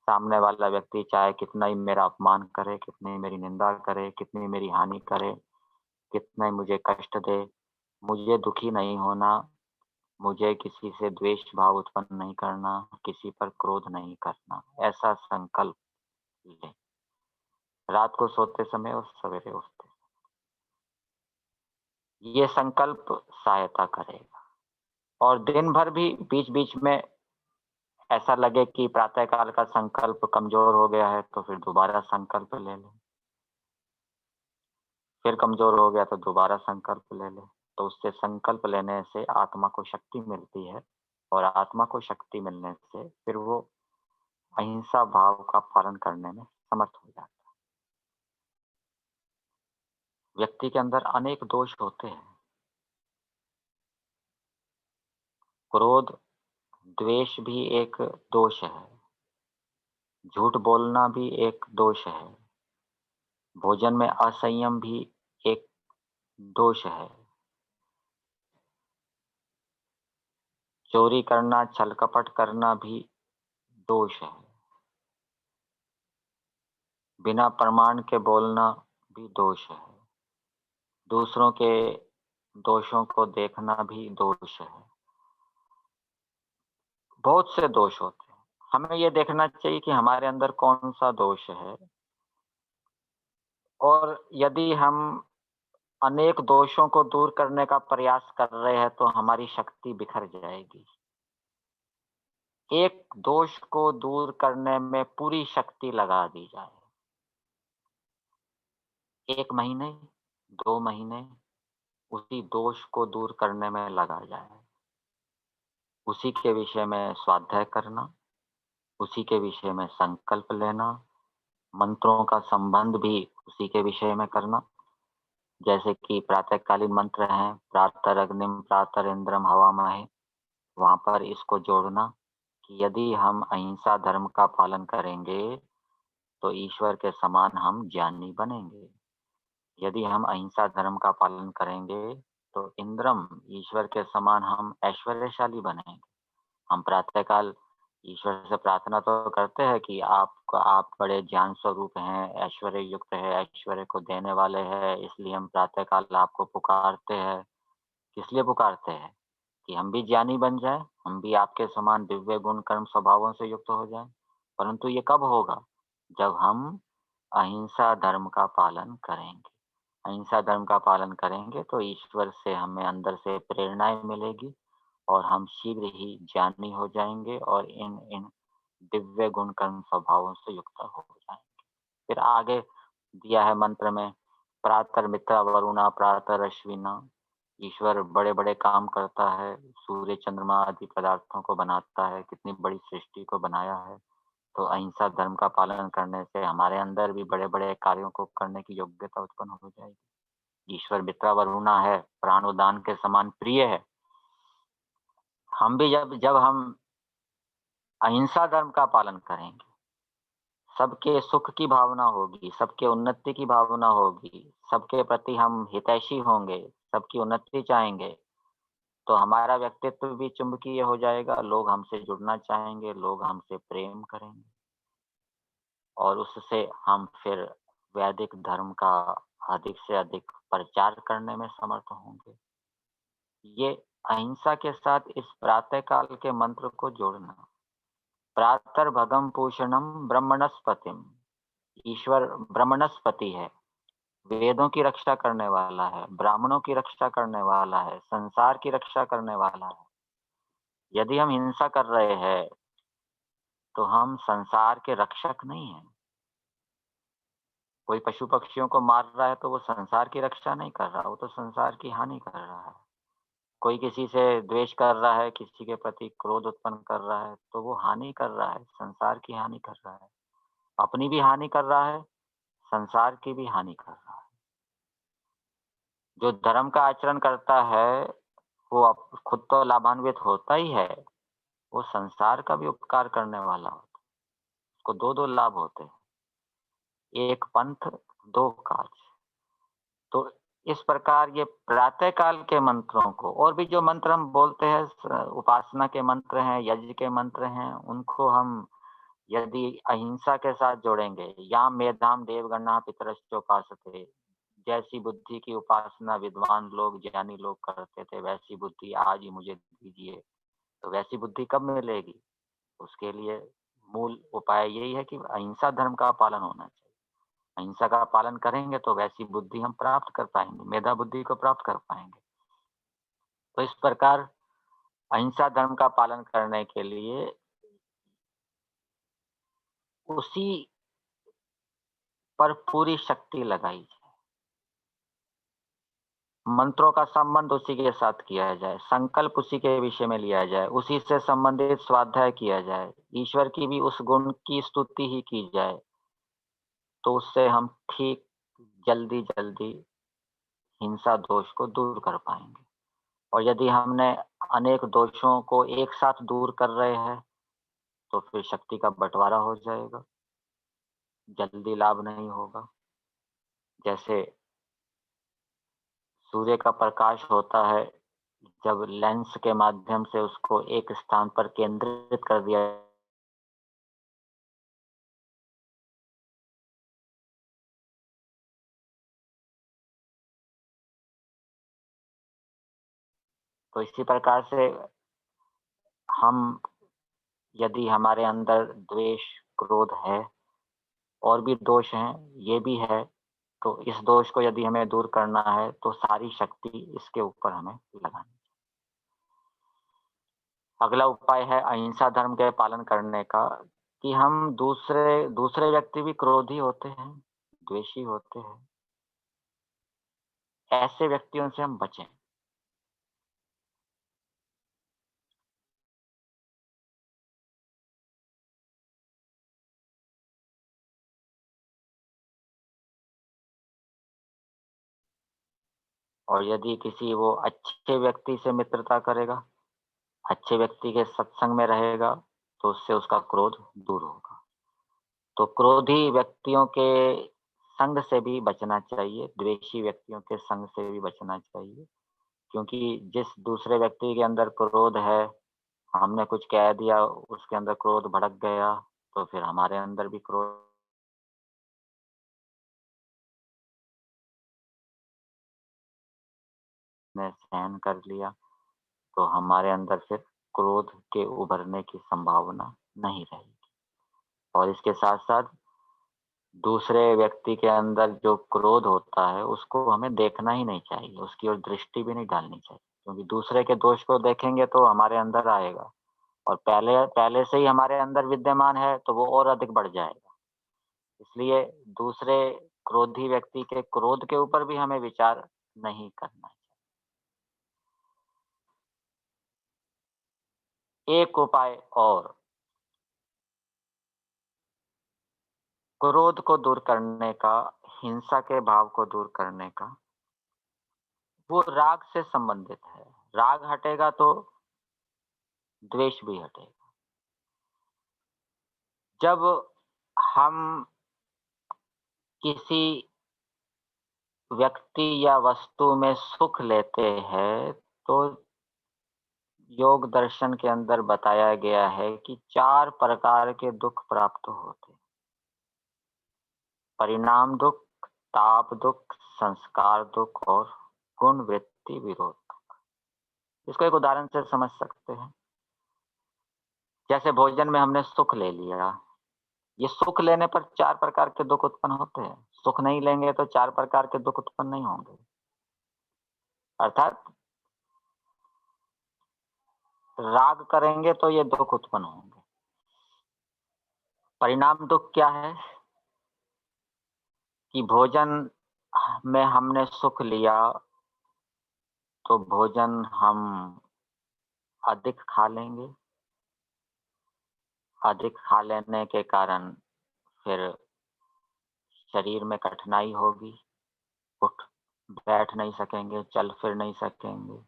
सामने वाला व्यक्ति चाहे कितना ही मेरा अपमान करे, कितनी ही मेरी निंदा करे, कितनी मेरी हानि करे, कितना ही मुझे कष्ट दे, मुझे दुखी नहीं होना, मुझे किसी से द्वेष भाव उत्पन्न नहीं करना, किसी पर क्रोध नहीं करना। ऐसा संकल्प लें रात को सोते समय और सवेरे उठते। ये संकल्प सहायता करेगा और दिन भर भी बीच बीच में ऐसा लगे कि प्रातःकाल का संकल्प कमजोर हो गया है तो फिर दोबारा संकल्प ले लें, फिर कमजोर हो गया तो दोबारा संकल्प ले लें। तो उससे संकल्प लेने से आत्मा को शक्ति मिलती है और आत्मा को शक्ति मिलने से फिर वो अहिंसा भाव का पालन करने में समर्थ हो जाता है। व्यक्ति के अंदर अनेक दोष होते हैं। क्रोध, द्वेष भी एक दोष है। झूठ बोलना भी एक दोष है। भोजन में असंयम भी एक दोष है। चोरी करना, छल कपट करना भी दोष है। बिना प्रमाण के बोलना भी दोष है। दूसरों के दोषों को देखना भी दोष है। बहुत से दोष होते हैं। हमें ये देखना चाहिए कि हमारे अंदर कौन सा दोष है, और यदि हम अनेक दोषों को दूर करने का प्रयास कर रहे हैं तो हमारी शक्ति बिखर जाएगी। एक दोष को दूर करने में पूरी शक्ति लगा दी जाए, 1 महीने, 2 महीने उसी दोष को दूर करने में लगा जाए। उसी के विषय में स्वाध्याय करना, उसी के विषय में संकल्प लेना, मंत्रों का संबंध भी उसी के विषय में करना। जैसे कि प्रातःकालीन मंत्र हैं, प्रातरग्निम प्रातरिंद्रम हवामहे, वहाँ पर इसको जोड़ना कि यदि हम अहिंसा धर्म का पालन करेंगे तो ईश्वर के समान हम ज्ञानी बनेंगे। यदि हम अहिंसा धर्म का पालन करेंगे तो इंद्रम, ईश्वर के समान हम ऐश्वर्यशाली बनेंगे। हम प्रातःकाल ईश्वर से प्रार्थना तो करते हैं कि आप बड़े ज्ञान स्वरूप हैं, ऐश्वर्य युक्त है, ऐश्वर्य को देने वाले हैं, इसलिए हम प्रातःकाल आपको पुकारते हैं। किस लिए पुकारते हैं? कि हम भी ज्ञानी बन जाएं, हम भी आपके समान दिव्य गुण कर्म स्वभावों से युक्त हो जाएं। परंतु ये कब होगा? जब हम अहिंसा धर्म का पालन करेंगे। अहिंसा धर्म का पालन करेंगे तो ईश्वर से हमें अंदर से प्रेरणाएं मिलेगी और हम शीघ्र ही ज्ञानी हो जाएंगे और इन इन दिव्य गुण कर्म स्वभावों से युक्त हो जाएंगे। फिर आगे दिया है मंत्र में, प्रातः मित्रा वरुणा प्रातः अश्विना। ईश्वर बड़े बड़े काम करता है, सूर्य चंद्रमा आदि पदार्थों को बनाता है, कितनी बड़ी सृष्टि को बनाया है। तो अहिंसा धर्म का पालन करने से हमारे अंदर भी बड़े बड़े कार्यों को करने की योग्यता उत्पन्न हो जाएगी। ईश्वर मित्रा वरुणा है, प्राण उदान के समान प्रिय है। हम भी जब जब हम अहिंसा धर्म का पालन करेंगे, सबके सुख की भावना होगी, सबके उन्नति की भावना होगी, सबके प्रति हम हितैषी होंगे, सबकी उन्नति चाहेंगे, तो हमारा व्यक्तित्व भी चुंबकीय हो जाएगा। लोग हमसे जुड़ना चाहेंगे, लोग हमसे प्रेम करेंगे और उससे हम फिर वैदिक धर्म का अधिक से अधिक प्रचार करने में समर्थ होंगे। ये अहिंसा के साथ इस प्रातः काल के मंत्र को जोड़ना। प्रातर्भगम पूषणम ब्रह्मणस्पतिम। ईश्वर ब्रह्मणस्पति है, वेदों की रक्षा करने वाला है, ब्राह्मणों की रक्षा करने वाला है, संसार की रक्षा करने वाला है। यदि हम हिंसा कर रहे हैं तो हम संसार के रक्षक नहीं हैं। कोई पशु पक्षियों को मार रहा है तो वो संसार की रक्षा नहीं कर रहा, वो तो संसार की हानि कर रहा है। कोई किसी से द्वेष कर रहा है, किसी के प्रति क्रोध उत्पन्न कर रहा है, तो वो हानि कर रहा है, संसार की हानि कर रहा है। अपनी भी हानि कर रहा है, संसार की भी हानि कर रहा है। जो धर्म का आचरण करता है वो खुद तो लाभान्वित होता ही है, वो संसार का भी उपकार करने वाला होता है। उसको दो दो लाभ होते हैं, एक पंथ दो काज। तो इस प्रकार ये प्रातः काल के मंत्रों को, और भी जो मंत्र हम बोलते हैं, उपासना के मंत्र हैं, यज्ञ के मंत्र हैं, उनको हम यदि अहिंसा के साथ जोड़ेंगे, या मेधाम देवगणा पितरश्चोपासते, जैसी बुद्धि की उपासना विद्वान लोग ज्ञानी लोग करते थे वैसी बुद्धि आज ही मुझे दीजिए। तो वैसी बुद्धि कब मिलेगी? उसके लिए मूल उपाय यही है कि अहिंसा धर्म का पालन होना चाहिए। अहिंसा का पालन करेंगे तो वैसी बुद्धि हम प्राप्त कर पाएंगे, मेधा बुद्धि को प्राप्त कर पाएंगे। तो इस प्रकार अहिंसा धर्म का पालन करने के लिए उसी पर पूरी शक्ति लगाई जाए, मंत्रों का संबंध उसी के साथ किया जाए, संकल्प उसी के विषय में लिया जाए, उसी से संबंधित स्वाध्याय किया जाए, ईश्वर की भी उस गुण की स्तुति ही की जाए, तो उससे हम ठीक जल्दी जल्दी हिंसा दोष को दूर कर पाएंगे। और यदि हमने अनेक दोषों को एक साथ दूर कर रहे हैं तो फिर शक्ति का बंटवारा हो जाएगा, जल्दी लाभ नहीं होगा। जैसे सूर्य का प्रकाश होता है, जब लेंस के माध्यम से उसको एक स्थान पर केंद्रित कर दिया तो इसी प्रकार से हम, यदि हमारे अंदर द्वेष, क्रोध है और भी दोष हैं, ये भी है, तो इस दोष को यदि हमें दूर करना है तो सारी शक्ति इसके ऊपर हमें लगानी। अगला उपाय है अहिंसा धर्म के पालन करने का, कि हम दूसरे दूसरे व्यक्ति भी क्रोधी होते हैं, द्वेषी होते हैं, ऐसे व्यक्तियों से हम बचें। और यदि किसी वो अच्छे व्यक्ति से मित्रता करेगा, अच्छे व्यक्ति के सत्संग में रहेगा, तो उससे उसका क्रोध दूर होगा। तो क्रोधी व्यक्तियों के संग से भी बचना चाहिए, द्वेषी व्यक्तियों के संग से भी बचना चाहिए, क्योंकि जिस दूसरे व्यक्ति के अंदर क्रोध है, हमने कुछ कह दिया, उसके अंदर क्रोध भड़क गया, तो फिर हमारे अंदर भी क्रोध ने सहन कर लिया, तो हमारे अंदर फिर क्रोध के उभरने की संभावना नहीं रहेगी। और इसके साथ साथ दूसरे व्यक्ति के अंदर जो क्रोध होता है उसको हमें देखना ही नहीं चाहिए, उसकी ओर दृष्टि भी नहीं डालनी चाहिए, क्योंकि दूसरे के दोष को देखेंगे तो हमारे अंदर आएगा, और पहले पहले से ही हमारे अंदर विद्यमान है तो वो और अधिक बढ़ जाएगा। इसलिए दूसरे क्रोधी व्यक्ति के क्रोध के ऊपर भी हमें विचार नहीं करना चाहिए। एक उपाय और, क्रोध को दूर करने का, हिंसा के भाव को दूर करने का, वो राग से संबंधित है। राग हटेगा तो द्वेष भी हटेगा। जब हम किसी व्यक्ति या वस्तु में सुख लेते हैं, तो योग दर्शन के अंदर बताया गया है कि 4 प्रकार के दुख प्राप्त होते हैं। परिणाम दुख, ताप दुख, संस्कार दुख और गुण वृत्ति विरोध दुख। इसको एक उदाहरण से समझ सकते हैं। जैसे भोजन में हमने सुख ले लिया, ये सुख लेने पर 4 प्रकार के दुख उत्पन्न होते हैं। सुख नहीं लेंगे तो 4 प्रकार के दुख उत्पन्न नहीं होंगे। अर्थात राग करेंगे तो ये दुख उत्पन्न होंगे। परिणाम दुख क्या है? कि भोजन में हमने सुख लिया, तो भोजन हम अधिक खा लेंगे। अधिक खा लेने के कारण फिर शरीर में कठिनाई होगी, उठ बैठ नहीं सकेंगे, चल फिर नहीं सकेंगे।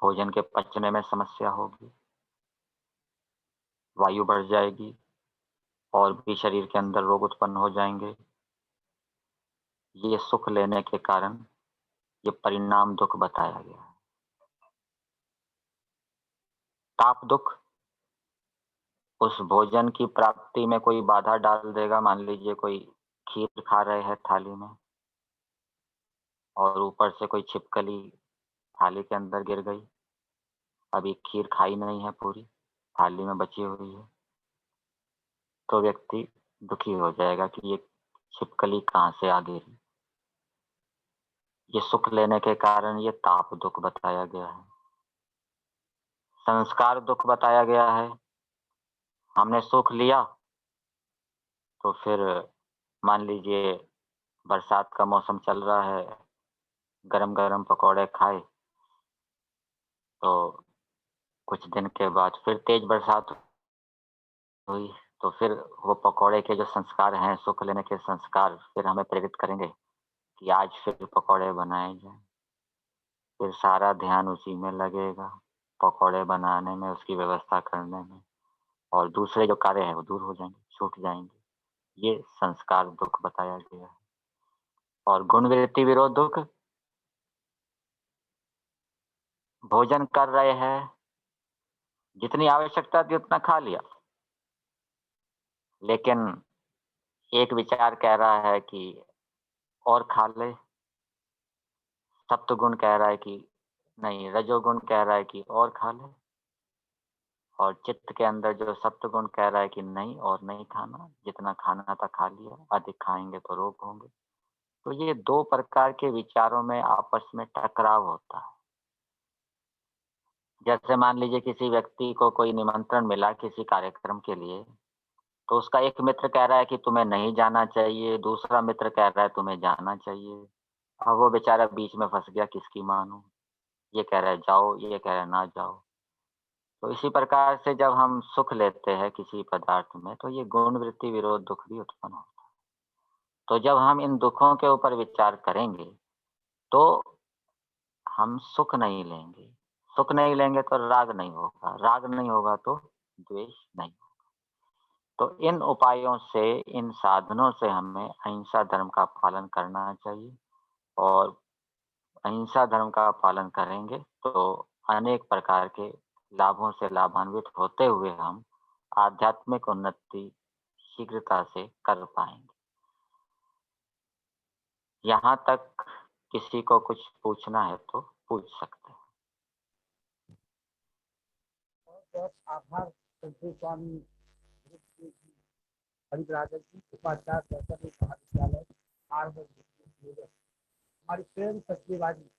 भोजन के पचने में समस्या होगी, वायु बढ़ जाएगी और भी शरीर के अंदर रोग उत्पन्न हो जाएंगे। ये सुख लेने के कारण ये परिणाम दुख बताया गया है। ताप दुख, उस भोजन की प्राप्ति में कोई बाधा डाल देगा। मान लीजिए कोई खीर खा रहे हैं थाली में, और ऊपर से कोई छिपकली थाली के अंदर गिर गई। अभी खीर खाई नहीं है पूरी, थाली में बची हुई है, तो व्यक्ति दुखी हो जाएगा कि ये छिपकली कहाँ से आ गिरी। ये सुख लेने के कारण ये ताप दुख बताया गया है। संस्कार दुख बताया गया है। हमने सुख लिया तो फिर मान लीजिए बरसात का मौसम चल रहा है, गरम-गरम पकौड़े खाए, तो कुछ दिन के बाद फिर तेज बरसात हुई, तो फिर वो पकौड़े के जो संस्कार हैं, सुख लेने के संस्कार फिर हमें प्रेरित करेंगे कि आज फिर पकौड़े बनाए जाएँ। फिर सारा ध्यान उसी में लगेगा, पकौड़े बनाने में, उसकी व्यवस्था करने में, और दूसरे जो कार्य हैं वो दूर हो जाएँगे, छूट जाएँगे। ये संस्कार दुःख बताया गया है। और गुण वृत्ति विरोध दुःख, भोजन कर रहे हैं, जितनी आवश्यकता थी उतना खा लिया। लेकिन एक विचार कह रहा है कि और खा ले, सत्वगुण कह रहा है कि नहीं, रजोगुण कह रहा है कि और खा ले, और चित्त के अंदर जो सत्वगुण कह रहा है कि नहीं और नहीं खाना, जितना खाना था खा लिया, अधिक खाएँगे तो रोग होंगे। तो ये 2 प्रकार के विचारों में आपस में टकराव होता है। जैसे मान लीजिए किसी व्यक्ति को कोई निमंत्रण मिला किसी कार्यक्रम के लिए, तो उसका एक मित्र कह रहा है कि तुम्हें नहीं जाना चाहिए, दूसरा मित्र कह रहा है तुम्हें जाना चाहिए। अब वो बेचारा बीच में फँस गया, किसकी मानूँ? ये कह रहा है जाओ, ये कह रहा है ना जाओ। तो इसी प्रकार से जब हम सुख लेते हैं किसी पदार्थ में, तो ये गुण वृत्ति विरोध दुःख भी उत्पन्न होता है। तो जब हम इन दुखों के ऊपर विचार करेंगे, तो हम सुख नहीं लेंगे। सुख नहीं लेंगे तो राग नहीं होगा, राग नहीं होगा तो द्वेष नहीं। तो इन उपायों से, इन साधनों से हमें अहिंसा धर्म का पालन करना चाहिए, और अहिंसा धर्म का पालन करेंगे तो अनेक प्रकार के लाभों से लाभान्वित होते हुए हम आध्यात्मिक उन्नति शीघ्रता से कर पाएँगे। यहाँ तक किसी को कुछ पूछना है तो पूछ सकते हैं। बहुत आभार संतोष स्वामी हरिप्रादर जी, उपाध्याय महाविद्यालय हमारी प्रेम सत्यवादी,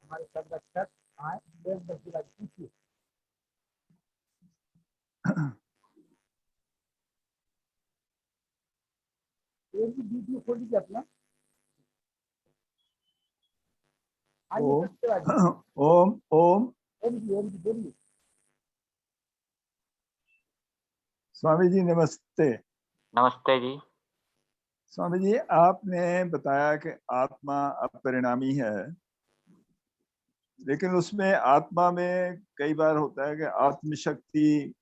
हमारे संरक्षक आए, प्रेम सत्यवादी पूछिए। एक भी वीडियो खोल लीजिए अपना। आइए सत्यवादी। ओम ओम ओम जी बोलिए। स्वामी जी नमस्ते। नमस्ते जी। स्वामी जी, आपने बताया कि आत्मा अपरिणामी है, लेकिन उसमें आत्मा में कई बार होता है कि आत्मशक्ति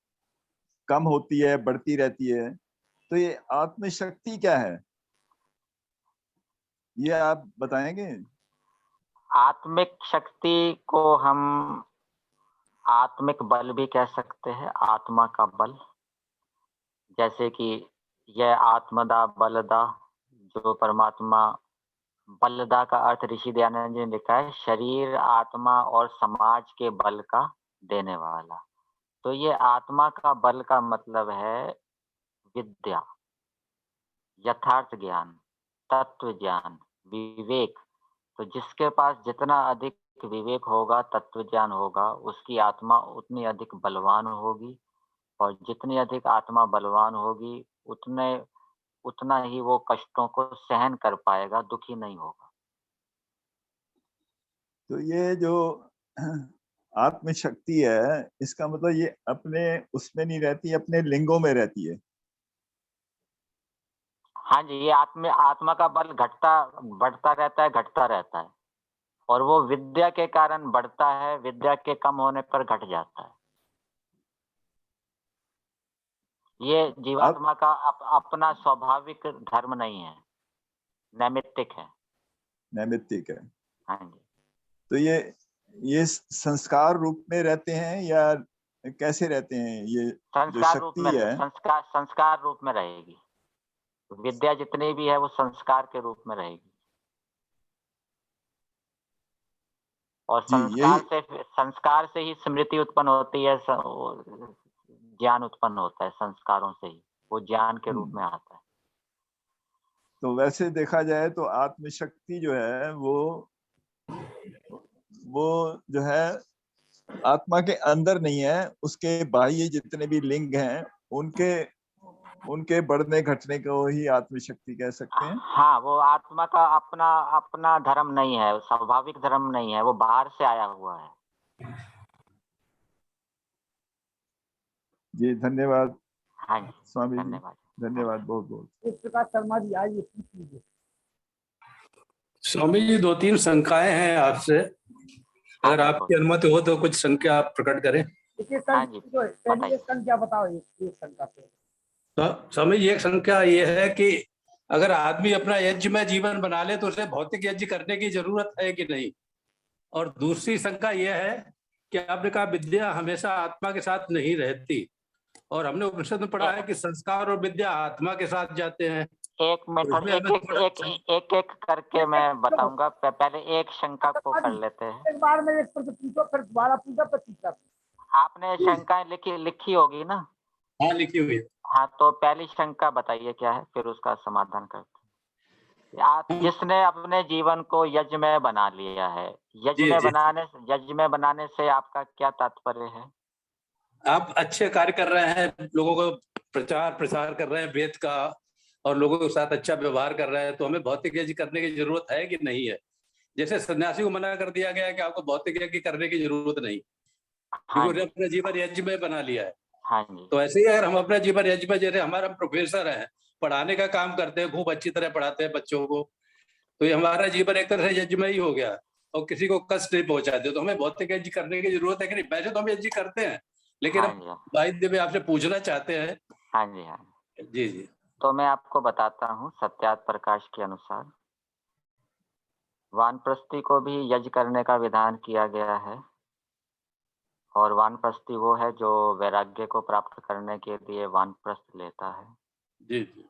कम होती है, बढ़ती रहती है। तो ये आत्मशक्ति क्या है, ये आप बताएंगे? आत्मिक शक्ति को हम आत्मिक बल भी कह सकते हैं, आत्मा का बल। जैसे कि यह आत्मदा बलदा, जो परमात्मा, बलदा का अर्थ ऋषि दयानंद जी ने लिखा है, शरीर, आत्मा और समाज के बल का देने वाला। तो ये आत्मा का बल का मतलब है विद्या, यथार्थ ज्ञान, तत्व ज्ञान, विवेक। तो जिसके पास जितना अधिक विवेक होगा, तत्व ज्ञान होगा, उसकी आत्मा उतनी अधिक बलवान होगी, और जितनी अधिक आत्मा बलवान होगी, उतना ही वो कष्टों को सहन कर पाएगा, दुखी नहीं होगा। तो ये जो आत्मशक्ति है, इसका मतलब ये अपने उसमें नहीं रहती, अपने लिंगों में रहती है। हाँ जी, ये आत्मा का बल बढ़ता रहता है, घटता रहता है, और वो विद्या के कारण बढ़ता है, विद्या के कम होने पर घट जाता है। ये आप जीवात्मा का अपना स्वाभाविक धर्म नहीं है, नैमित्तिक है। नैमित्तिक है। हाँ जी। तो ये संस्कार रूप में रहते हैं या कैसे रहते हैं, ये जो शक्ति है? संस्कार रूप में रहेगी। विद्या जितनी भी है वो संस्कार के रूप में रहेगी, और जी, यही। संस्कार से ही स्मृति उत्पन्न होती है, ज्ञान उत्पन्न होता है संस्कारों से ही, वो ज्ञान के रूप में आता है। तो वैसे देखा जाए तो आत्मशक्ति जो है वो जो है आत्मा के अंदर नहीं है, उसके बाह्य जितने भी लिंग हैं उनके बढ़ने घटने को ही आत्मशक्ति कह सकते हैं। हाँ, वो आत्मा का अपना अपना धर्म नहीं है, स्वाभाविक धर्म नहीं है, वो बाहर से आया हुआ है। जी धन्यवाद हाँ जी, स्वामी जी, धन्यवाद। धन्यवाद बहुत बहुत। इस प्रकार शर्मा जी आइए पूछ लीजिए। स्वामी जी, 2-3 शंकाएं हैं आपसे, हाँ अगर जी, आपकी अनुमति हो तो कुछ शंका आप प्रकट करें। हाँ जी, पहली बताइए। एक संख्या बताओ, एक संख्या पे। तो स्वामी जी, एक शंका ये है कि अगर आदमी अपना यज्ञमय जीवन बना ले तो उसे भौतिक यज्ञ करने की जरूरत है कि नहीं। और दूसरी शंका यह है कि आपने कहा विद्या हमेशा आत्मा के साथ नहीं रहती, और हमने उपनिषद में पढ़ा है कि संस्कार और विद्या आत्मा के साथ जाते हैं। एक मिनट, तो इसमें एक हमें एक थोड़ा एक एक एक करके मैं बताऊंगा। पहले एक शंका को कर लेते हैं। एक बार में एक प्रश्न पूछो, फिर दोबारा पूछो, फिर तीसरा पूछो। आपने शंकाएं लिखी होगी ना? हाँ, लिखी हुई है। हाँ, तो पहली शंका बताइए क्या है, फिर उसका समाधान करते हैं। आप जिसने अपने जीवन को यज्ञ में बना लिया है, जी, जी। यज्ञ में बनाने से आपका क्या तात्पर्य है? आप अच्छे कार्य कर रहे हैं, लोगों को प्रचार प्रसार कर रहे हैं वेद का, और लोगों के साथ अच्छा व्यवहार कर रहे हैं, तो हमें भौतिक यज्ञ करने की जरूरत है कि नहीं है। जैसे सन्यासी को मना कर दिया गया है कि आपको भौतिक यज्ञ करने की जरूरत नहीं, हाँ क्योंकि उन्हें जी, अपना जीवन यज्ञ में बना लिया है। हाँ जी, तो ऐसे ही अगर हम अपना जीवन यज्ञ में, जैसे हमारा हम प्रोफेसर हैं, पढ़ाने का काम करते हैं, खूब अच्छी तरह पढ़ाते हैं बच्चों को, तो ये हमारा जीवन एक तरह से यज्ञ में ही हो गया, और किसी को कष्ट नहीं पहुंचाते, तो हमें भौतिक यज्ञ करने की जरूरत है कि नहीं। वैसे तो हम यज्ञ करते हैं, लेकिन हाँ अब जी, भाई देवी आपसे पूछना चाहते हैं। हाँ जी, हाँ। जी जी। तो मैं आपको बताता हूँ सत्यार्थ प्रकाश के अनुसार वानप्रस्थी को भी यज्ञ करने का विधान किया गया है। और वानप्रस्थी वो है जो वैराग्य को प्राप्त करने के लिए वानप्रस्थ लेता है। जी जी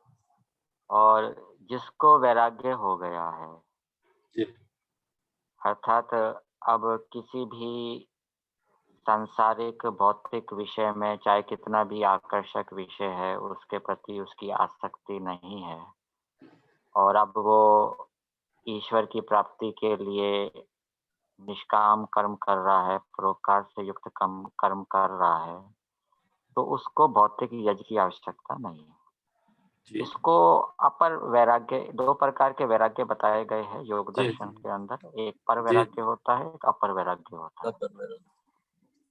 और जिसको वैराग्य हो गया है, जी अर्थात अब किसी भी सांसारिक भौतिक विषय में चाहे कितना भी आकर्षक विषय है, उसके प्रति उसकी आसक्ति नहीं है, और अब वो ईश्वर की प्राप्ति के लिए निष्काम कर्म कर रहा है, परोपकार से युक्त कर्म कर रहा है, तो उसको भौतिक यज्ञ की आवश्यकता नहीं है। जी इसको अपर वैराग्य, 2 प्रकार के वैराग्य बताए गए हैं योग जी दर्शन के अंदर। एक पर जी वैराग्य होता है, एक अपर वैराग्य होता है।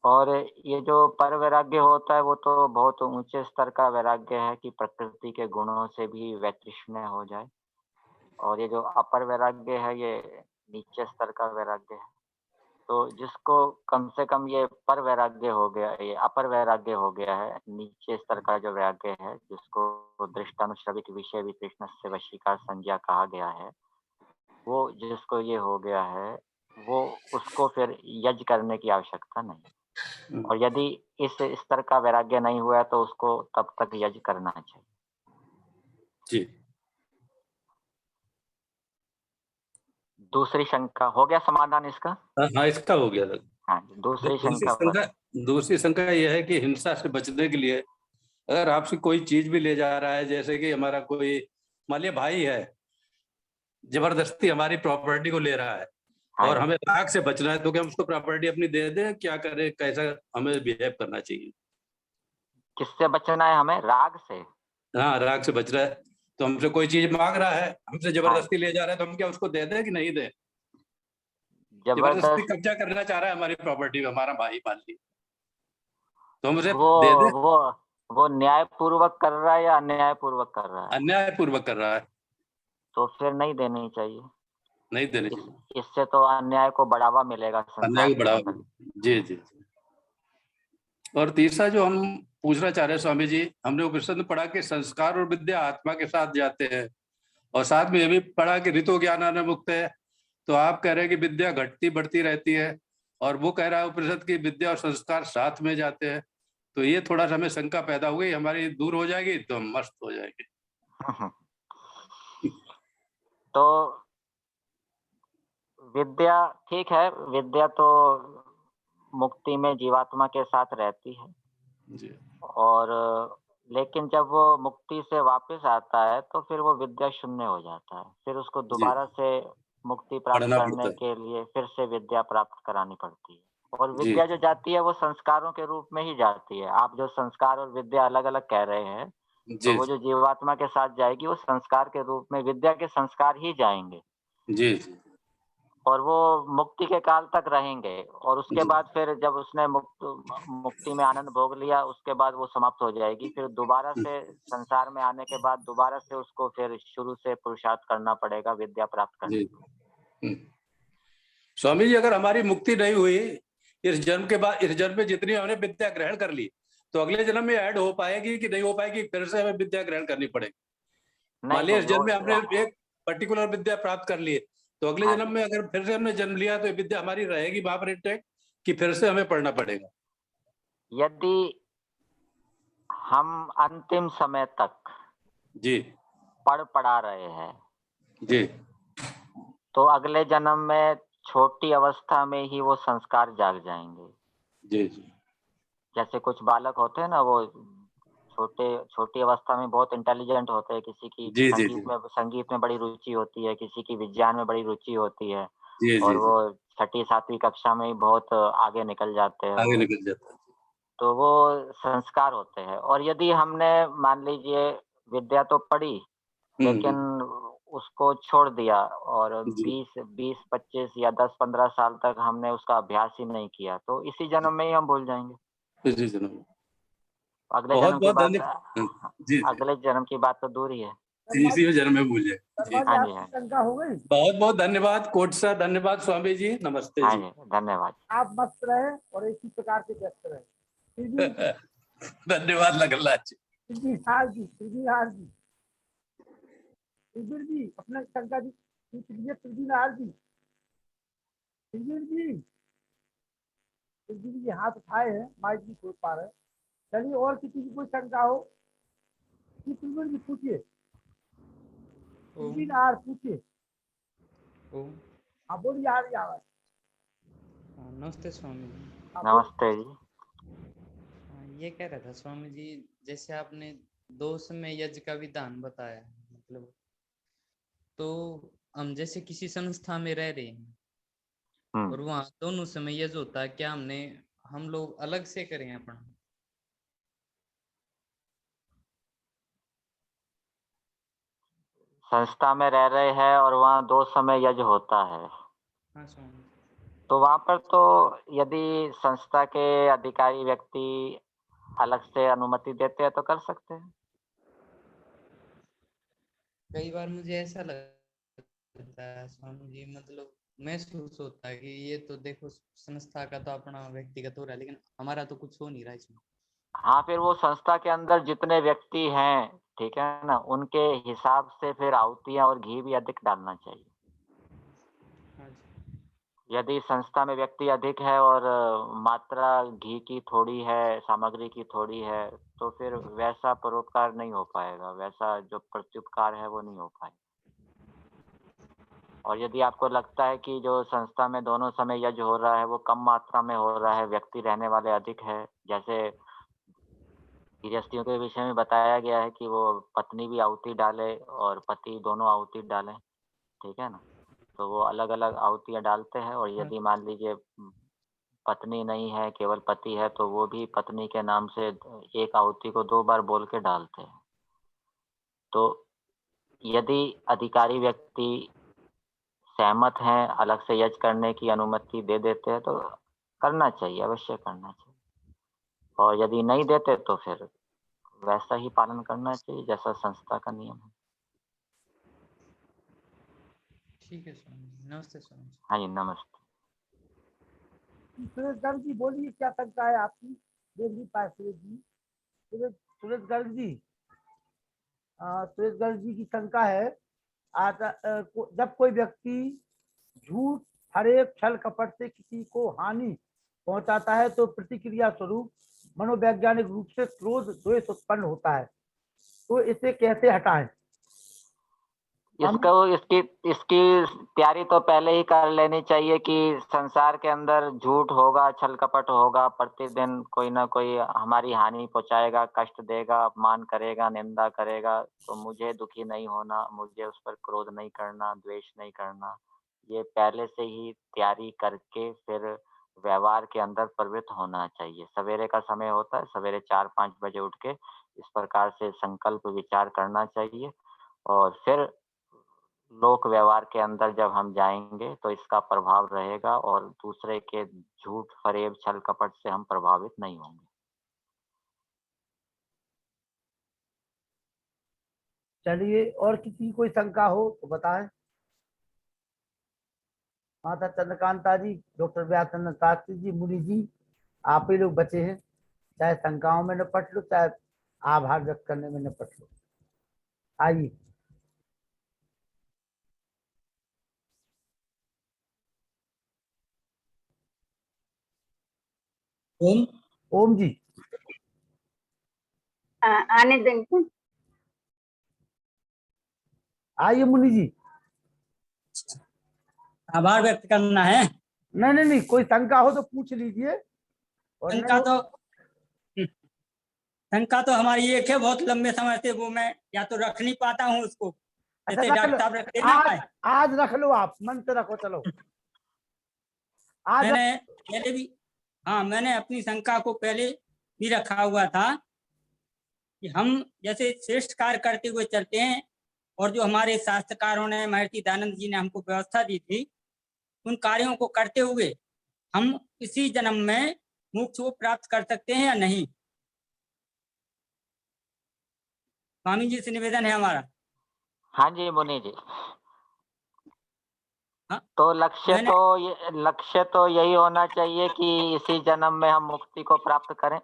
और ये जो पर वैराग्य होता है वो तो बहुत ऊंचे स्तर का वैराग्य है कि प्रकृति के गुणों से भी वैतृष्ण्य हो जाए। और ये जो अपर वैराग्य है ये नीचे स्तर का वैराग्य है। तो जिसको कम से कम ये पर वैराग्य हो गया, ये अपर वैराग्य हो गया है, नीचे स्तर का जो वैराग्य है जिसको दृष्टानुश्रविक विषय वितृष्ण से वशीकार संज्ञा कहा गया है, वो जिसको ये हो गया है, वो उसको फिर यज्ञ करने की आवश्यकता नहीं। और यदि इस स्तर का वैराग्य नहीं हुआ है तो उसको तब तक यज्ञ करना चाहिए। जी। दूसरी शंका हो गया समाधान इसका? हाँ हाँ, इसका हो गया। हाँ जी, दूसरी शंका दूसरी शंका यह है कि हिंसा से बचने के लिए अगर आपसे कोई चीज भी ले जा रहा है, जैसे कि हमारा कोई मान लिया भाई है, जबरदस्ती हमारी प्रॉपर्टी को ले रहा है, हाँ और जी। हमें राग से बचना है, तो क्या हम उसको प्रॉपर्टी अपनी दे दें, क्या करें, कैसा हमें बिहेव करना चाहिए। किससे बचना है हमें? राग से। हाँ, राग से बच रहा है, तो हमसे कोई चीज मांग रहा है, हमसे हाँ, जबरदस्ती ले जा रहा है, तो हम क्या उसको दे दें कि नहीं दें। जबरदस्ती जबरदस्त कब्जा करना चाह रहा है हमारी प्रॉपर्टी में, हमारा भाई मान ली, तो हम उसे वो दे दें। वो वो न्यायपूर्वक कर रहा है या अन्यायपूर्वक कर रहा है? अन्याय पूर्वक कर रहा है, तो फिर नहीं देनी चाहिए। नहीं देने इस चाहिए। इससे तो अन्याय को बढ़ावा मिलेगा अन्याय संसार को के बढ़ावा। अंदर। जी जी। और तीसरा जो हम पूछना चाह रहे हैं स्वामी जी, हमने उपनिषद में पढ़ा कि संस्कार और विद्या आत्मा के साथ जाते हैं, और साथ में ये भी पढ़ा कि ऋतो ज्ञानान मुक्त है। तो आप कह रहे हैं कि विद्या घटती बढ़ती रहती है, और वो कह रहा है उपनिषद की विद्या और संस्कार साथ में जाते हैं। तो ये थोड़ा सा हमें शंका पैदा हो गई, हमारी दूर हो जाएगी तो हम मस्त हो जाएंगे। तो विद्या ठीक है, विद्या तो मुक्ति में जीवात्मा के साथ रहती है। जी और लेकिन जब वो मुक्ति से वापस आता है तो फिर वो विद्या शून्य हो जाता है। फिर उसको जी, दोबारा से मुक्ति प्राप्त पढ़ना पड़ता करने है। के लिए फिर से विद्या प्राप्त करानी पड़ती है। और जी विद्या जो जाती है वो संस्कारों के रूप में ही जाती है। आप जो संस्कार और विद्या अलग-अलग कह रहे हैं, तो जी वो जो जीवात्मा के साथ जाएगी वो संस्कार के रूप में विद्या के संस्कार ही जाएँगे जी जी और वो मुक्ति के काल तक रहेंगे और उसके जी बाद फिर जब उसने मुक्ति में आनंद भोग लिया, उसके बाद वो समाप्त हो जाएगी। फिर दोबारा से संसार में आने के बाद दोबारा से उसको फिर शुरू से पुरुषार्थ करना पड़ेगा विद्या प्राप्त करने जी के लिए। हम्म। स्वामी जी, अगर हमारी मुक्ति नहीं हुई इस जन्म के बाद, इस जन्म में जितनी हमने विद्या ग्रहण कर ली, तो अगले जन्म में ऐड हो पाएगी कि नहीं हो पाएगी, फिर से हमें विद्या ग्रहण करनी पड़ेगी? मान नहीं, लिया इस नहीं जन्म में हमने वो एक पर्टिकुलर विद्या प्राप्त कर ली है, तो अगले हाँ जन्म जी। में अगर फिर से हमने जन्म लिया तो ये विद्या हमारी रहेगी वहां पर इंटैक्ट, कि फिर से हमें पढ़ना पड़ेगा? यदि हम अंतिम समय तक जी पढ़ा रहे हैं, जी तो अगले जन्म में छोटी अवस्था में ही वो संस्कार जाग जाएँगे। जी जी जैसे कुछ बालक होते हैं ना, वो छोटी अवस्था में बहुत इंटेलिजेंट होते हैं, किसी की जी जी जी संगीत में बड़ी रुचि होती है, किसी की विज्ञान में बड़ी रुचि होती है जी जी और जी वो 6ठी-7वीं कक्षा में ही बहुत आगे निकल जाते हैं आगे वो। निकल जाता है। तो वो संस्कार होते हैं और यदि हमने मान लीजिए विद्या तो पढ़ी, लेकिन हम्म। उसको छोड़ दिया और जी 20, 25 या 10-15 साल तक हमने उसका अभ्यास ही नहीं किया, तो इसी जन्म में ही हम भूल जाएँगे। जी जनाब, अगले बहुत जन्म की बहुत बात धन्यवाद। जी जी अगले जन्म की बात तो दूर ही है। शर्मा इसी में जन्म में भूल जाए। जी, शर्मा जी, हाँ जी, आपकी हाँ। शंका हो गई? बहुत बहुत धन्यवाद कोट सा, धन्यवाद स्वामी जी, नमस्ते हाँ जी। जी, धन्यवाद। आप मस्त रहे और इसी प्रकार से व्यस्त रहे। धन्यवाद लगला जी। पृथ्वीनाथ जी, शिविर जी अपना शंका जी पूछ लीजिए। पृथ्वीनाथ जी, शिविर जी, शिविर जी हाथ उठाए हैं, माइक नहीं छोड़ पा रहे। चलिए, और किसी की कोई शंका हो कि शिविर जी पूछिए। ओम पृथ्वीनाथ पूछिए। ओम। हाँ बोलिए, आ रही आवाज। नमस्ते स्वामी जी। हाँ बोलिए। नमस्ते जी। ये कह रहा था स्वामी जी, जैसे आपने 2 समय यज्ञ का विधान बताया, मतलब तो हम जैसे किसी संस्था में रह रहे हैं और हुँ। वहाँ दोनों समय यज्ञ होता है, क्या हम लोग अलग से करें अपना? संस्था में रह रहे हैं और वहाँ 2 समय यज्ञ होता है। हाँ स्वामी। तो वहाँ पर तो यदि संस्था के अधिकारी व्यक्ति अलग से अनुमति देते हैं तो कर सकते हैं। कई बार मुझे ऐसा लगता है स्वामी जी, मतलब महसूस होता है कि ये तो देखो संस्था का तो अपना व्यक्तिगत हो रहा है, लेकिन हमारा तो कुछ हो नहीं रहा है इसमें। हाँ, फिर वो संस्था के अंदर जितने व्यक्ति हैं, ठीक है ना? उनके हिसाब से फिर आहुतियाँ और घी भी अधिक डालना चाहिए। हाँ जी। यदि संस्था में व्यक्ति अधिक है और मात्रा घी की थोड़ी है, सामग्री की थोड़ी है, तो फिर वैसा परोपकार नहीं हो पाएगा, वैसा जो प्रत्युपकार है वो नहीं हो पाएगा। और यदि आपको लगता है कि जो संस्था में दोनों समय यज्ञ हो रहा है, वो कम मात्रा में हो रहा है, व्यक्ति रहने वाले अधिक है, जैसे गृहस्थियों के विषय में बताया गया है कि वो पत्नी भी आहुति डाले और पति दोनों आहुति डालें, ठीक है ना? तो वो अलग-अलग आहुतियाँ डालते हैं और हाँ यदि मान लीजिए पत्नी नहीं है, केवल पति है, तो वो भी पत्नी के नाम से एक आहुति को 2 बार बोल के डालते हैं। तो यदि अधिकारी व्यक्ति सहमत हैं, अलग से यज्ञ करने की अनुमति दे देते हैं, तो करना चाहिए, अवश्य करना चाहिए। और यदि नहीं देते तो फिर वैसा ही पालन करना चाहिए जैसा संस्था का नियम है। ठीक है स्वामी जी। नमस्ते स्वामी जी। हाँ जी, नमस्ते। सुरेश गर्ग जी बोलिए, क्या शंका है आपकी? देख नहीं पाए सुरेश जी। सुरेश गर्ग जी, सुरेश गर्ग जी की शंका है। जब कोई व्यक्ति झूठ, फरेब, छल कपट से किसी को हानि पहुंचाता है तो प्रतिक्रिया स्वरूप मनोवैज्ञानिक रूप से क्रोध, द्वेष उत्पन्न होता है। तो इसे कैसे हटाएं? इसको इसकी इसकी तैयारी तो पहले ही कर लेनी चाहिए कि संसार के अंदर झूठ होगा, छल-कपट होगा, प्रतिदिन कोई न कोई हमारी हानि पहुँचाएगा, कष्ट देगा, अपमान करेगा, निंदा करेगा, तो मुझे दुखी नहीं होना, मुझे उस पर क्रोध नहीं करना, द्वेष नहीं करना। ये पहले से ही तैयारी करके फिर व्यवहार के अंदर प्रवृत्त होना चाहिए। सवेरे का समय होता है, सवेरे 4-5 बजे उठ के इस प्रकार से संकल्प विचार करना चाहिए और फिर लोक व्यवहार के अंदर जब हम जाएँगे तो इसका प्रभाव रहेगा और दूसरे के झूठ, फरेब, छल कपट से हम प्रभावित नहीं होंगे। चलिए, और किसी की कोई शंका हो तो बताएं। माता चंद्रकांता जी, डॉक्टर व्यासचंद्र शास्त्री जी, मुनि जी, आप ही लोग बचे हैं। चाहे शंकाओं में निपट लो, चाहे आभार व्यक्त करने में निपट लो। आइए। ओम ओम जी, आने देंगे। आइए मुनि जी। आभार व्यक्त करना है। नहीं नहीं नहीं, कोई शंका हो तो पूछ लीजिए। और शंका नहीं, तो शंका तो हमारी एक है, बहुत लंबे समय से वो मैं या तो रख नहीं पाता हूँ उसको, अच्छा जैसे रख लो। डॉक्टर साहब रखते हैं ना आज पाए। आज रख लो, आप मन से रखो। चलो आज मैंने पहले भी, हाँ मैंने अपनी शंका को पहले भी रखा हुआ था कि हम जैसे श्रेष्ठ कार्य करते हुए चलते हैं और जो हमारे शास्त्रकारों ने, महर्षि दयानंद जी ने हमको व्यवस्था दी थी, उन कार्यों को करते हुए हम इसी जन्म में मोक्ष को प्राप्त कर सकते हैं या नहीं। स्वामी जी से निवेदन है हमारा। हाँ जी, मुनि जी। हाँ, तो मैंने लक्ष्य तो यही होना चाहिए कि इसी जन्म में हम मुक्ति को प्राप्त करें।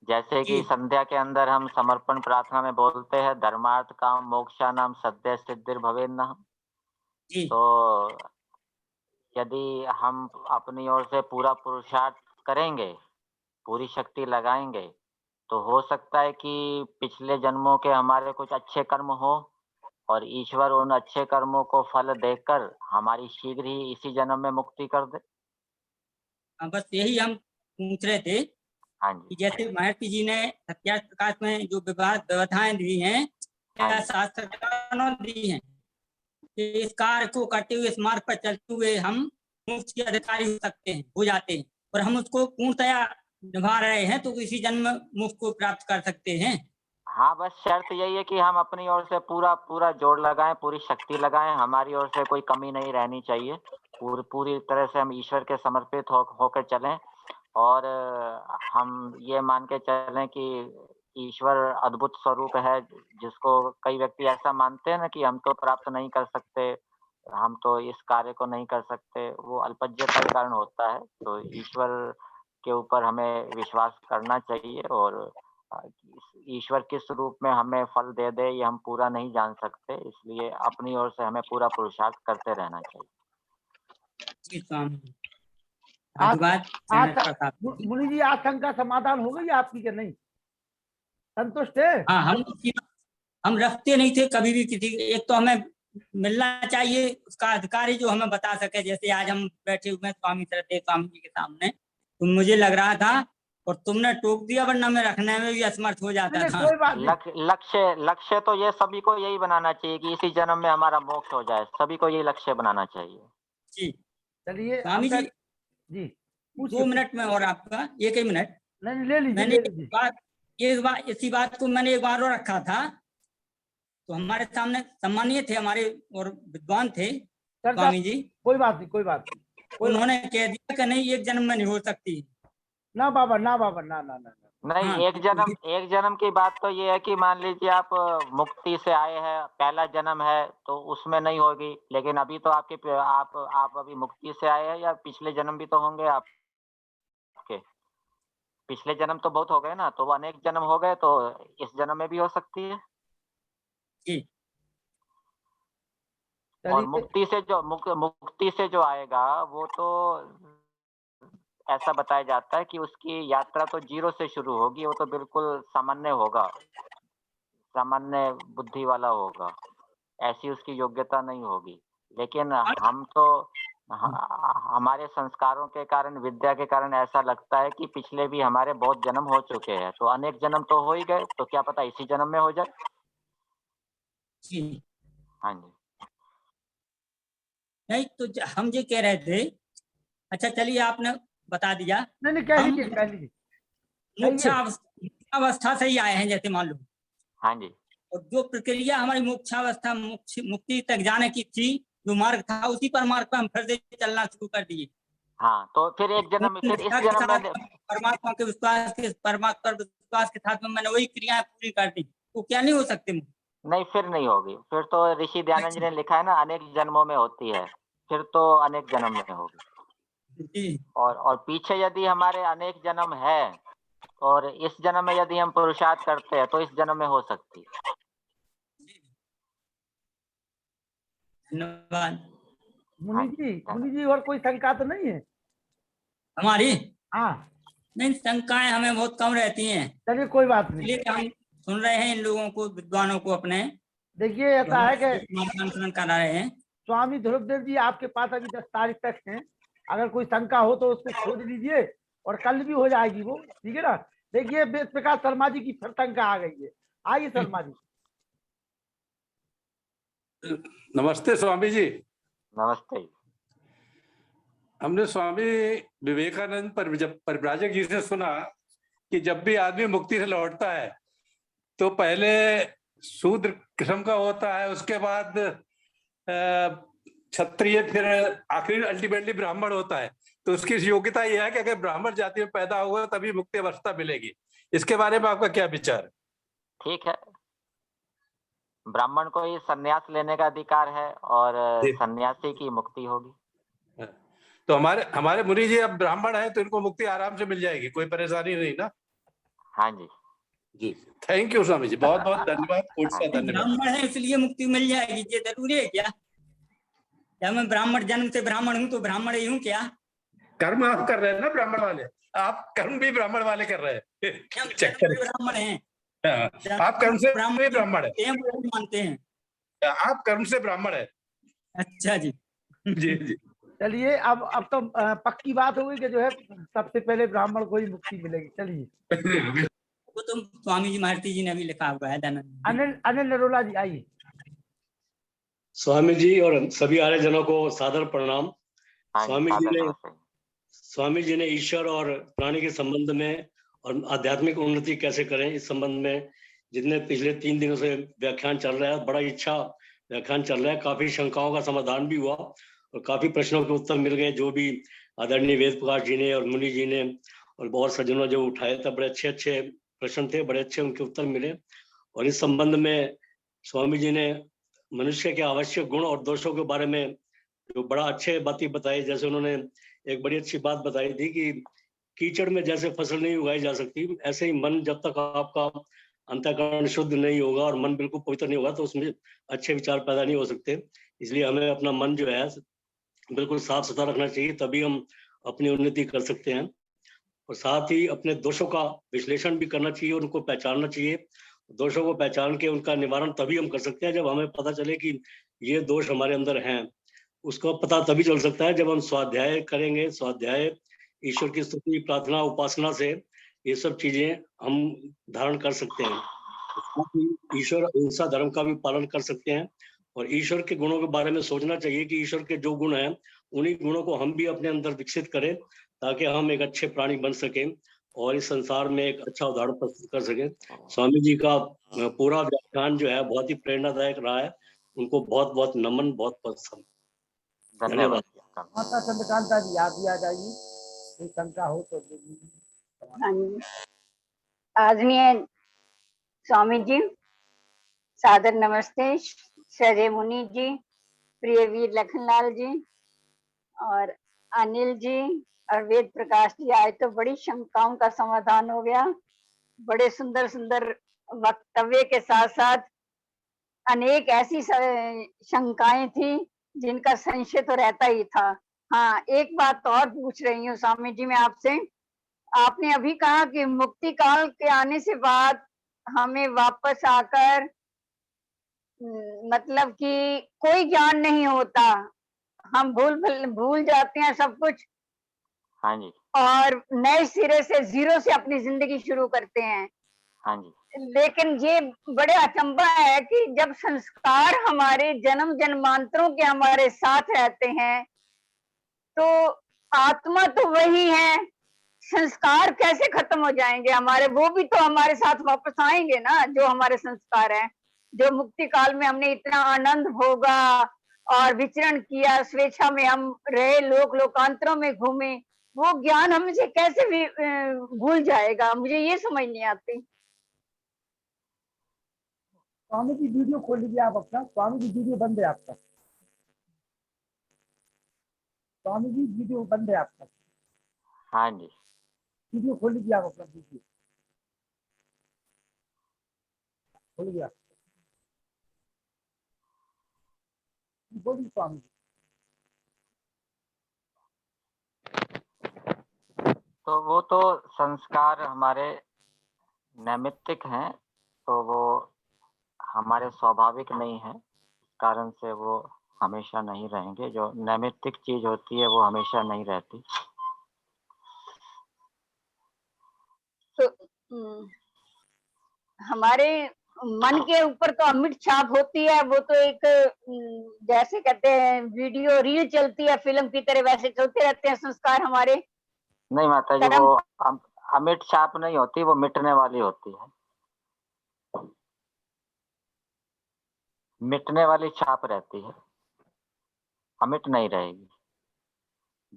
जैसे कि जी संध्या के अंदर हम समर्पण प्रार्थना में बोलते हैं, धर्मार्थ काम मोक्षानाम सद्य सिद्धिर्भवेन्नः। जी तो यदि हम अपनी ओर से पूरा पुरुषार्थ करेंगे, पूरी शक्ति लगाएंगे, तो हो सकता है कि पिछले जन्मों के हमारे कुछ अच्छे कर्म हो और ईश्वर उन अच्छे कर्मों को फल देकर हमारी शीघ्र ही इसी जन्म में मुक्ति कर दे। हाँ, बस यही हम पूछ रहे थे हाँ कि जी, जैसे महर्षि जी ने सत्यार्थ प्रकाश में जो व्यवस्थाएं दी हैं, हाँ क्या जी, शास्त्रकारों ने दी हैं कि इस कार्य को करते हुए, इस मार्ग पर चलते हुए हम मोक्ष के अधिकारी हो सकते हैं, हो जाते हैं, और हम उसको पूर्णतया निभा रहे हैं तो इसी जन्म में मोक्ष को प्राप्त कर सकते हैं। हाँ, बस शर्त यही है कि हम अपनी ओर से पूरा पूरा जोर लगाएं, पूरी शक्ति लगाएं, हमारी ओर से कोई कमी नहीं रहनी चाहिए। पूरी तरह से हम ईश्वर के समर्पित होकर चलें और हम ये मान के चलें कि ईश्वर अद्भुत स्वरूप है, जिसको कई व्यक्ति ऐसा मानते हैं ना कि हम तो प्राप्त नहीं कर सकते, हम तो इस कार्य को नहीं कर सकते, वो अल्पज्यता के कारण होता है। तो ईश्वर के ऊपर हमें विश्वास करना चाहिए और ईश्वर किस रूप में हमें फल दे दे ये हम पूरा नहीं जान सकते, इसलिए अपनी ओर से हमें पूरा पुरुषार्थ करते रहना चाहिए। जी स्वामी जी, आज साधुवाद आज चरण प्रताप जी। मुनि जी, आज शंका समाधान हो गई आपकी कि नहीं? संतुष्ट है? हाँ, हम रखते नहीं थे कभी भी किसी, एक तो हमें मिलना चाहिए उसका अधिकारी जो हमें बता सके, जैसे आज हम बैठे हुए हैं स्वामी श्रद्धेय स्वामी जी के सामने, तो मुझे लग रहा था और तुमने टोक दिया, वरना मैं रखने में भी असमर्थ हो जाता नहीं, था। कोई बात नहीं। लक्ष्य तो ये सभी को यही बनाना चाहिए कि इसी जन्म में हमारा मोक्ष हो जाए, सभी को यही लक्ष्य बनाना चाहिए। जी चलिए स्वामी जी, जी 2 मिनट में और आपका 1 ही मिनट। नहीं, ले लीजिए, मैंने ले लीजिए। एक बार इसी बात को मैंने एक बार और रखा था, तो हमारे सामने सम्मानीय थे हमारे और विद्वान थे चर्चा, स्वामी जी, कोई बात नहीं, कोई बात नहीं, उन्होंने कह दिया कि नहीं, एक जन्म में नहीं हो सकती। ना बाबा, ना बाबा, ना ना ना ना। नहीं, हाँ, एक जन्म की बात तो ये है कि मान लीजिए आप मुक्ति से आए हैं, पहला जन्म है तो उसमें नहीं होगी, लेकिन अभी तो आप अभी मुक्ति से आए हैं या पिछले जन्म भी तो होंगे आपके। पिछले जन्म तो बहुत हो गए ना, तो वो अनेक जन्म हो गए, तो इस जन्म में भी हो सकती है। जी और चलिए, मुक्ति से जो आएगा वो तो ऐसा बताया जाता है कि उसकी यात्रा तो जीरो से शुरू होगी, वो तो बिल्कुल सामान्य होगा, सामान्य बुद्धि वाला होगा, ऐसी उसकी योग्यता नहीं होगी। लेकिन हम तो हमारे संस्कारों के कारण, विद्या के कारण ऐसा लगता है कि पिछले भी हमारे बहुत जन्म हो चुके हैं, तो अनेक जन्म तो हो ही गए, तो क्या पता इसी जन्म में हो जाए। जी हाँ जी, नहीं तो हम ये कह रहे थे अच्छा चलिए आपने बता दिया। नहीं कह हम लीजिए कह लीजिए। मोक्षावस्था से ही आए हैं जैसे मान लो, हाँ जी, और जो प्रक्रिया हमारी मोक्षावस्था मुक्ति तक जाने की थी, जो मार्ग था उसी पर मार्ग पर हम फिर से चलना शुरू कर दिए। हाँ, तो फिर एक जन्म में, फिर इस निष्ठा के जन्म साथ में परमात्मा के विश्वास के साथ में मैंने वही क्रियाएं पूरी कर दी, तो क्या नहीं हो सकते मुझे? नहीं, फिर नहीं होगी। फिर तो ऋषि दयानंद जी ने लिखा है ना, अनेक जन्मों में होती है, फिर तो अनेक जन्म में होगी। जी और पीछे यदि हमारे अनेक जन्म है और इस जन्म में यदि हम पुरुषार्थ करते हैं तो इस जन्म में हो सकती है। धन्यवाद। मुनि जी और कोई शंका तो नहीं है हमारी हाँ? नहीं, शंकाएं हमें बहुत कम रहती हैं, चलिए कोई बात नहीं। इसलिए हम सुन रहे हैं इन लोगों को, विद्वानों को अपने, देखिए ऐसा है कि मार्गदर्शन कर रहे हैं। स्वामी ध्रुवदेव जी आपके पास अभी 10 तारीख तक हैं, अगर कोई शंका हो तो उसको खोज लीजिए और कल भी हो जाएगी वो, ठीक है ना। देखिए वेद प्रकाश शर्मा जी की फिर शंका आ गई है, आइए शर्मा जी। नमस्ते स्वामी जी। नमस्ते। हमने स्वामी विवेकानंद परिव्राजक जी से सुना कि जब भी आदमी मुक्ति से लौटता है तो पहले शूद्र किस्म का होता है, उसके बाद क्षत्रिय, फिर आखिर अल्टीमेटली ब्राह्मण होता है। तो उसकी योग्यता यह है कि अगर ब्राह्मण जाति में पैदा हुआ तभी मुक्ति अवस्था मिलेगी। इसके बारे में आपका क्या विचार है? ठीक है, ब्राह्मण को ही संन्यास लेने का अधिकार है और सन्यासी की मुक्ति होगी। तो हमारे मुनि जी अब ब्राह्मण है तो इनको मुक्ति आराम से मिल जाएगी, कोई परेशानी नहीं ना? हाँ जी जी, थैंक यू स्वामी जी, बहुत बहुत धन्यवाद, कोटि सा धन्यवाद। ब्राह्मण है इसलिए मुक्ति मिल जाएगी, ये जरूरी है क्या? क्या मैं ब्राह्मण जन्म से ब्राह्मण हूँ तो ब्राह्मण ही हूँ क्या? कर्म आप कर रहे हैं ना ब्राह्मण वाले, आप कर्म भी ब्राह्मण वाले कर रहे हैं। हम चक्कर ब्राह्मण हैं, आप कर्म से ब्राह्मण है, मानते हैं। आप कर्म से ब्राह्मण है। अच्छा जी। जी जी। चलिए अब तो पक्की बात हो गई कि जो है सबसे पहले ब्राह्मण को ही मुक्ति मिलेगी। चलिए वो तो स्वामी जी महारती जी ने भी लिखा हुआ है। अनिल नरोला जी आइए। स्वामी जी और सभी आर्य जनों को सादर प्रणाम। हाँ जी, स्वामी जी ने ईश्वर और प्राणी के संबंध में और आध्यात्मिक उन्नति कैसे करें इस संबंध में जितने पिछले 3 दिनों से व्याख्यान चल रहा है, बड़ा अच्छा व्याख्यान चल रहा है। काफी शंकाओं का समाधान भी हुआ और काफी प्रश्नों के उत्तर मिल गए, जो भी आदरणीय वेद प्रकाश जी ने और मुनि जी ने और बहुत सज्जनों जो उठाए थे, बड़े अच्छे अच्छे प्रश्न थे, बड़े अच्छे उनके उत्तर मिले। और इस संबंध में स्वामी जी ने मनुष्य के आवश्यक गुण और दोषों के बारे में जो बड़ा अच्छे बातें बताई। जैसे उन्होंने एक बड़ी अच्छी बात बताई थी कि कीचड़ में जैसे फसल नहीं उगाई जा सकती, ऐसे ही मन जब तक आपका अंतःकरण शुद्ध नहीं होगा और मन बिल्कुल पवित्र नहीं होगा तो उसमें अच्छे विचार पैदा नहीं हो सकते। इसलिए हमें अपना मन जो है बिल्कुल साफ सुथरा रखना चाहिए, तभी हम अपनी उन्नति कर सकते हैं। और साथ ही अपने दोषों का विश्लेषण भी करना चाहिए, उनको पहचानना चाहिए। दोषों को पहचान के उनका निवारण तभी हम कर सकते हैं जब हमें पता चले कि ये दोष हमारे अंदर हैं। उसको पता तभी चल सकता है जब हम स्वाध्याय करेंगे। स्वाध्याय, ईश्वर की स्तुति, प्रार्थना, उपासना से ये सब चीजें हम धारण कर सकते हैं। ईश्वर अहिंसा धर्म का भी पालन कर सकते हैं और ईश्वर के गुणों के बारे में सोचना चाहिए कि ईश्वर के जो गुण हैं उन्हीं गुणों को हम भी अपने अंदर विकसित करें ताकि हम एक अच्छे प्राणी बन सकें और इस संसार में एक अच्छा उदाहरण प्रस्तुत कर सकें। स्वामी जी का पूरा व्याख्यान जो है बहुत ही प्रेरणादायक रहा है। उनको बहुत बहुत नमन, बहुत बहुत धन्यवाद। माता चंद्रकांता जी आप भी आ जाइए, कोई शंका हो तो। आदरणीय स्वामी जी, सादर नमस्ते। श्रद्धेय मुनि जी, प्रिय वीर लखनलाल जी और अनिल जी और वेद प्रकाश जी आए तो बड़ी शंकाओं का समाधान हो गया। बड़े सुंदर सुंदर वक्तव्य के साथ साथ अनेक ऐसी शंकाएं थी जिनका संशय तो रहता ही था। हाँ, एक बात तो और पूछ रही हूँ स्वामी जी मैं आपसे। आपने अभी कहा कि मुक्ति काल के आने से बाद हमें वापस आकर मतलब कि कोई ज्ञान नहीं होता, हम भूल जाते हैं सब कुछ। हाँ जी। और नए सिरे से जीरो से अपनी जिंदगी शुरू करते हैं। हाँ जी। लेकिन ये बड़े अचंभा है कि जब संस्कार हमारे जन्म जन्मांतरों के हमारे साथ रहते हैं तो आत्मा तो वही है, संस्कार कैसे खत्म हो जाएंगे हमारे? वो भी तो हमारे साथ वापस आएंगे ना, जो हमारे संस्कार हैं, जो मुक्ति काल में हमने इतना आनंद भोगा और विचरण किया, स्वेच्छा में हम रहे, लोक लोकांतरों में घूमे, वो ज्ञान हमसे कैसे भी भूल जाएगा? मुझे ये समझ नहीं आती। स्वामी जी वीडियो खोल लीजिए आप अपना। स्वामी जी वीडियो बंद है आपका। स्वामी जी वीडियो बंद है आपका। हाँ जी। वीडियो खोल लीजिए आप अपना। वीडियो खोल गया? बोलिए स्वामी जी। तो वो तो संस्कार हमारे नैमित्तिक हैं, तो वो हमारे स्वाभाविक नहीं है, इस कारण से वो हमेशा नहीं रहेंगे। जो नैमित्तिक चीज होती है वो हमेशा नहीं रहती। तो हमारे मन के ऊपर तो अमिट छाप होती है, वो तो एक जैसे कहते हैं वीडियो रील चलती है फिल्म की तरह, वैसे चलते रहते हैं संस्कार हमारे। नहीं माता जी, वो अमिट छाप नहीं होती, वो मिटने वाली होती है। मिटने वाली छाप रहती है, अमिट नहीं रहेगी।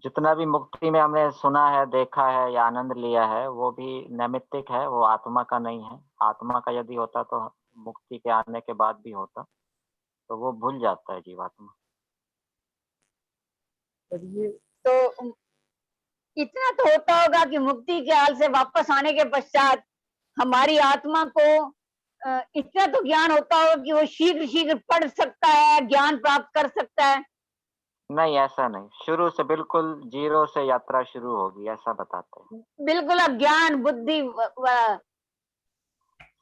जितना भी मुक्ति में हमने सुना है, देखा है या आनंद लिया है, वो भी नैमित्तिक है, वो आत्मा का नहीं है। आत्मा का यदि होता तो मुक्ति के आने के बाद भी होता, तो वो भूल जाता है जीवात्मा। तो इतना तो होता होगा कि मुक्ति के हाल से वापस आने के पश्चात हमारी आत्मा को इतना तो ज्ञान होता होगा कि वो शीघ्र शीघ्र पढ़ सकता है, ज्ञान प्राप्त कर सकता है। नहीं, ऐसा नहीं। शुरू से बिल्कुल जीरो से यात्रा शुरू होगी, ऐसा बताते हैं। बिल्कुल अज्ञान बुद्धि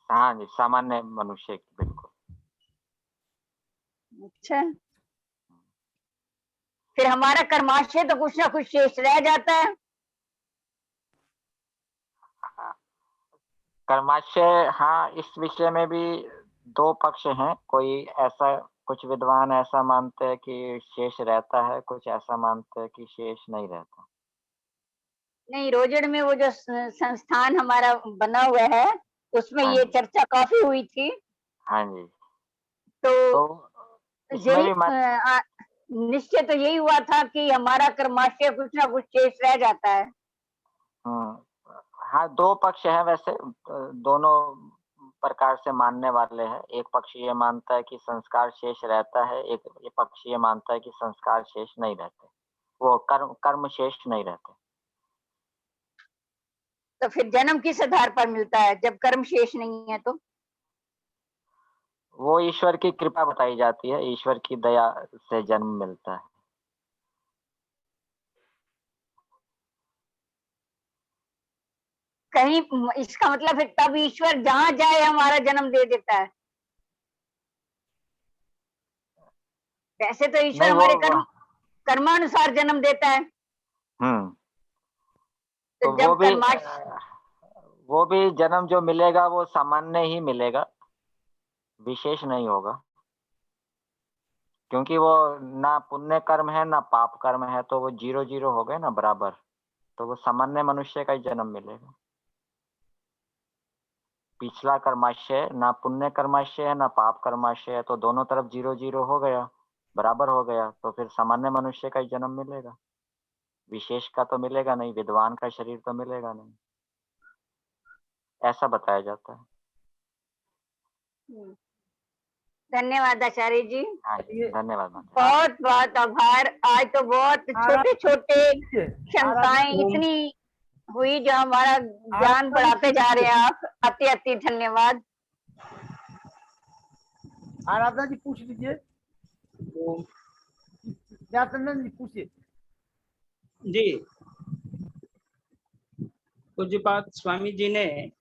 हाँ जी, सामान्य मनुष्य की बिल्कुल। अच्छा, फिर हमारा कर्माशय तो कुछ ना कुछ शेष रह जाता है। कर्माशय, हाँ, इस विषय में भी दो पक्ष हैं। कोई ऐसा, कुछ विद्वान ऐसा मानते हैं कि शेष रहता है, कुछ ऐसा मानते हैं कि शेष नहीं रहता। नहीं, रोजड़ में वो जो संस्थान हमारा बना हुआ है, उसमें हाँ ये जी। चर्चा काफी हुई थी। हाँ जी। तो इसमें यही भी निश्चय तो यही हुआ था कि हमारा कर्माशय कुछ ना कुछ शेष रह जाता है। हाँ, दो पक्ष हैं वैसे, दोनों प्रकार से मानने वाले हैं। एक पक्ष ये मानता है कि संस्कार शेष रहता है, एक ये पक्ष ये मानता है कि संस्कार शेष नहीं रहते, वो कर्म शेष नहीं रहते। तो फिर जन्म किस आधार पर मिलता है जब कर्म शेष नहीं है? तो वो ईश्वर की कृपा बताई जाती है, ईश्वर की दया से जन्म मिलता है। कहीं इसका मतलब फिर तब ईश्वर जहां जाए हमारा जन्म दे देता है। वैसे तो ईश्वर नहीं, हमारे कर्मानुसार जन्म देता है। तो जब वो भी जन्म जो मिलेगा वो सामान्य ही मिलेगा, विशेष नहीं होगा, क्योंकि वो ना पुण्य कर्म है ना पाप कर्म है, तो वो 0-0 हो गए ना, बराबर। तो वो सामान्य मनुष्य का ही जन्म मिलेगा। पिछला कर्माशय ना पुण्य कर्माशय है ना पाप कर्माशय है, तो दोनों तरफ 0-0 हो गया, बराबर हो गया, तो फिर सामान्य मनुष्य का ही जन्म मिलेगा, विशेष का तो मिलेगा नहीं, विद्वान का शरीर तो मिलेगा नहीं, ऐसा बताया जाता है। धन्यवाद आचार्य जी। हाँ, धन्यवाद। बहुत बहुत आभार। आज तो बहुत छोटे छोटे शंकाएं इतनी हुई जो हमारा ज्ञान बढ़ाते जा रहे हैं आप। अति अति धन्यवाद। आराधना जी पूछ लीजिए। व्यासनंदन जी पूछिए। जी, पूज्यपाद स्वामी जी ने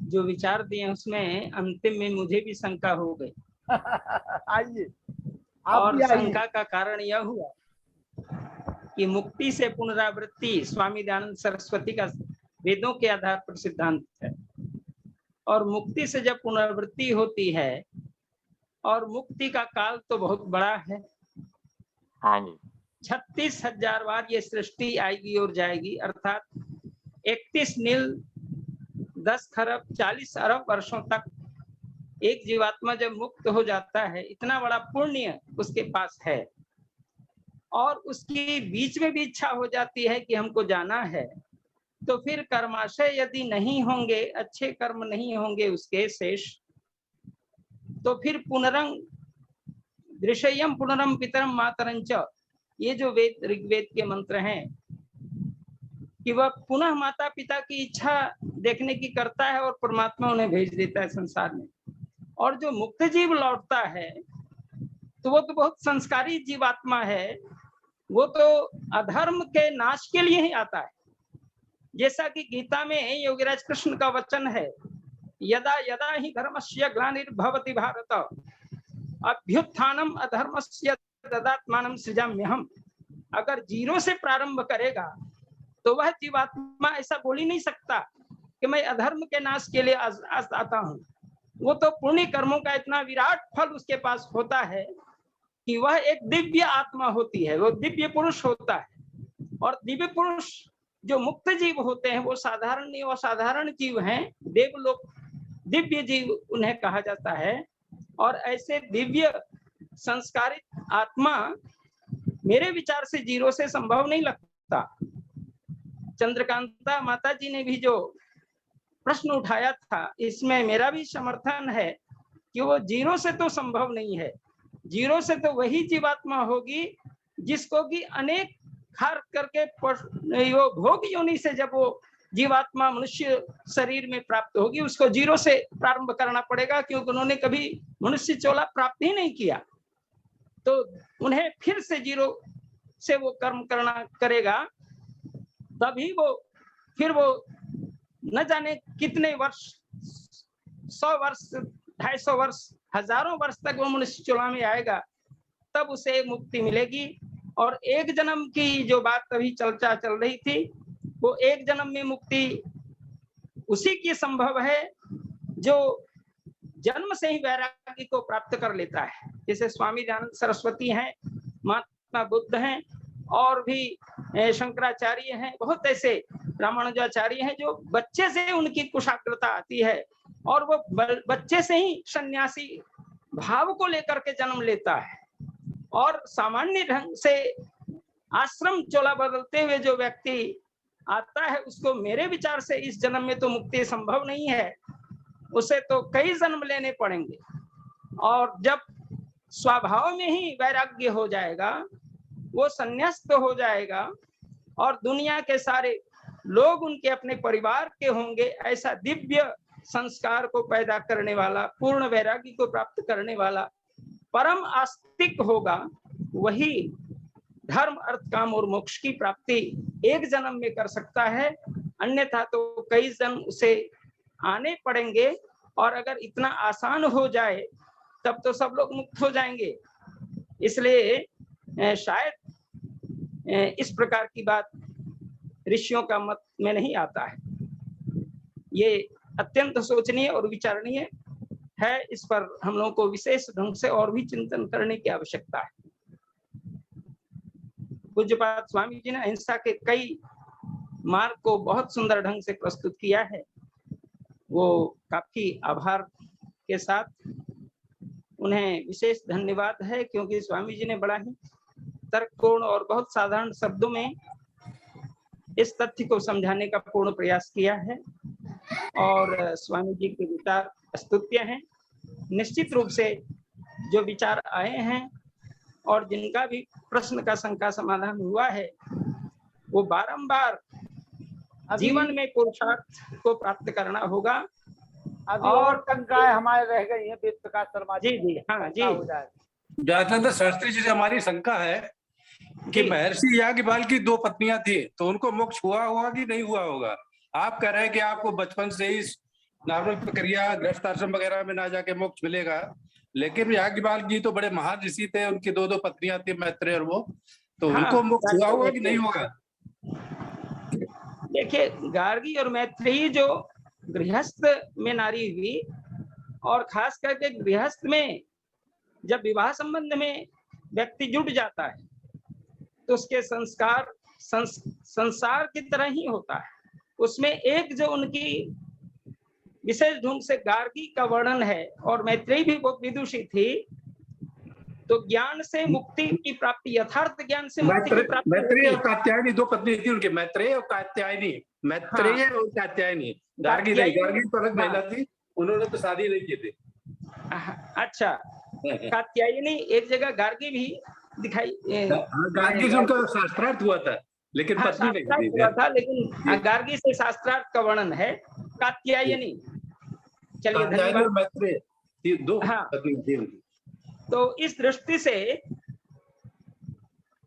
जो विचार दिए उसमें अंतिम में मुझे भी शंका हो गई। आइए। और शंका का कारण यह हुआ कि मुक्ति से पुनरावृत्ति स्वामी दयानंद सरस्वती का वेदों के आधार पर सिद्धांत है, और मुक्ति से जब पुनरावृत्ति होती है, और मुक्ति का काल तो बहुत बड़ा है। हाँ जी। 36,000 बार ये सृष्टि आएगी और जाएगी, अर्थात 31 नील 10 खरब 40 अरब वर्षों तक एक जीवात्मा जब मुक्त हो जाता है, इतना बड़ा पुण्य उसके पास है, और उसकी बीच में भी इच्छा हो जाती है कि हमको जाना है, तो फिर कर्माशय यदि नहीं होंगे, अच्छे कर्म नहीं होंगे उसके शेष, तो फिर पुनरंग दृश्यम पुनरम पितरम मातरंच, ये जो वेद ऋग्वेद के मंत्र हैं कि वह पुनः माता पिता की इच्छा देखने की करता है और परमात्मा उन्हें भेज देता है संसार में। और जो मुक्त जीव लौटता है तो वो तो बहुत संस्कारी जीवात्मा है, वो तो अधर्म के नाश के लिए ही आता है। जैसा कि गीता में योगीराज कृष्ण का वचन है, यदा यदा ही धर्मस्य ग्लानिर्भवति भारत अभ्युत्थानम अधर्मस्य तदात्मानं सृजाम्यहम्। अगर जीरो से प्रारंभ करेगा तो वह जीवात्मा ऐसा बोल ही नहीं सकता कि मैं अधर्म के नाश के लिए आता हूँ। वो तो पुण्य कर्मों का इतना विराट फल उसके पास होता है कि वह एक दिव्य आत्मा होती है, वो दिव्य पुरुष होता है। और दिव्य पुरुष जो मुक्त जीव होते हैं वो साधारण नहीं, असाधारण जीव हैं, देवलोक दिव्य जीव उन्हें कहा जाता है। और ऐसे दिव्य संस्कारित आत्मा मेरे विचार से जीरो से संभव नहीं लगता। चंद्रकांता माता जी ने भी जो प्रश्न उठाया था, इसमें मेरा भी समर्थन है कि वो जीरो से तो संभव नहीं है। जीरो से तो वही जीवात्मा होगी जिसको कि अनेक खार करके वो भोग योनि से जब वो जीवात्मा मनुष्य शरीर में प्राप्त होगी, उसको जीरो से प्रारंभ करना पड़ेगा, क्योंकि उन्होंने कभी मनुष्य चोला प्राप्त ही नहीं किया। तो उन्हें फिर से जीरो से वो कर्म करना करेगा, तभी वो फिर वो न जाने कितने वर्ष, 100 वर्ष, 250 वर्ष, हजारों वर्ष तक वो मनुष्य चोला में आएगा, तब उसे मुक्ति मिलेगी। और एक जन्म की जो बात अभी चर्चा चल रही थी, वो एक जन्म में मुक्ति उसी की संभव है जो जन्म से ही वैराग्य को प्राप्त कर लेता है। जैसे स्वामी दयानंद सरस्वती हैं, महात्मा बुद्ध हैं, और भी शंकराचार्य हैं, बहुत ऐसे रामानुजाचार्य हैं जो बच्चे से उनकी कुशाग्रता आती है और वो बच्चे से ही सन्यासी भाव को लेकर के जन्म लेता है। और सामान्य ढंग से आश्रम चोला बदलते हुए जो व्यक्ति आता है, उसको मेरे विचार से इस जन्म में तो मुक्ति संभव नहीं है, उसे तो कई जन्म लेने पड़ेंगे। और जब स्वभाव में ही वैराग्य हो जाएगा, वो संन्यास्त हो जाएगा और दुनिया के सारे लोग उनके अपने परिवार के होंगे, ऐसा दिव्य संस्कार को पैदा करने वाला, पूर्ण वैराग्य को प्राप्त करने वाला परम आस्तिक होगा, वही धर्म अर्थ काम और मोक्ष की प्राप्ति एक जन्म में कर सकता है। अन्यथा तो कई जन्म उसे आने पड़ेंगे। और अगर इतना आसान हो जाए तब तो सब लोग मुक्त हो जाएंगे। इसलिए शायद इस प्रकार की बात ऋषियों का मत में नहीं आता है। ये अत्यंत सोचनीय और विचारणीय है। इस पर हम लोगों को विशेष ढंग से और भी चिंतन करने की आवश्यकता है। पूज्यपाद स्वामी जी ने अहिंसा के कई मार्ग को बहुत सुंदर ढंग से प्रस्तुत किया है। वो काफी आभार के साथ उन्हें विशेष धन्यवाद है, क्योंकि स्वामी जी ने बड़ा ही तर्कपूर्ण और बहुत साधारण शब्दों में इस तथ्य को समझाने का पूर्ण प्रयास किया है। और स्वामी जी के विचार स्तुत्य हैं। निश्चित रूप से जो विचार आए हैं और जिनका भी प्रश्न का शंका समाधान हुआ है, वो बारंबार जीवन में पुरुषार्थ को प्राप्त करना होगा। और शंकाएं हमारे रह गई हैं, वेद प्रकाश शर्मा जी जी हाँ जी दयानंद शास्त्री जी से हमारी शंका है कि महर्षि याज्ञवल्क्य की 2 पत्नियां थी, तो उनको मोक्ष हुआ होगा कि नहीं हुआ होगा? आप कह रहे हैं कि आपको बचपन से ही नॉर्मल प्रक्रिया गृहस्थ आश्रम वगैरह में ना जाके मोक्ष मिलेगा, लेकिन याज्ञवल्क्य जी तो बड़े महान ऋषि थे, उनकी 2 पत्नियां थी, मैत्रेय और वो, तो उनको मोक्ष हुआ होगा कि नहीं होगा? देखिए, गार्गी और मैत्रेयी जो गृहस्थ में नारी हुई, और खास करके गृहस्थ में जब विवाह संबंध में व्यक्ति जुट जाता है तो उसके संस्कार संसार की तरह ही होता है। उसमें एक जो उनकी विशेष ढंग से गार्गी का वर्णन है, और मैत्रेयी भी बहुत विदुषी थी, तो ज्ञान से मुक्ति की प्राप्ति, यथार्थ ज्ञान से मुक्ति की प्राप्ति मैत्रेयी होती और कात्यायनी दो पत्नी थी उनकी, मैत्रेयी और कात्यायनी, मैत्रेयी और कात्यायनी, गार्गी नहीं, गार्गी तो अलग महिला थी, उन्होंने तो शादी नहीं की थी। अच्छा, कात्यायनी एक जगह गार्गी भी दिखाई, गार्गी से उनका शास्त्रार्थ हुआ था, लेकिन पत्नी नहीं हुआ था, लेकिन गार्गी से शास्त्रार्थ का वर्णन है। कात्यायनी, चलिए धन्यवाद। मैत्रेयी दो पत्नी थी उनकी। तो इस दृष्टि से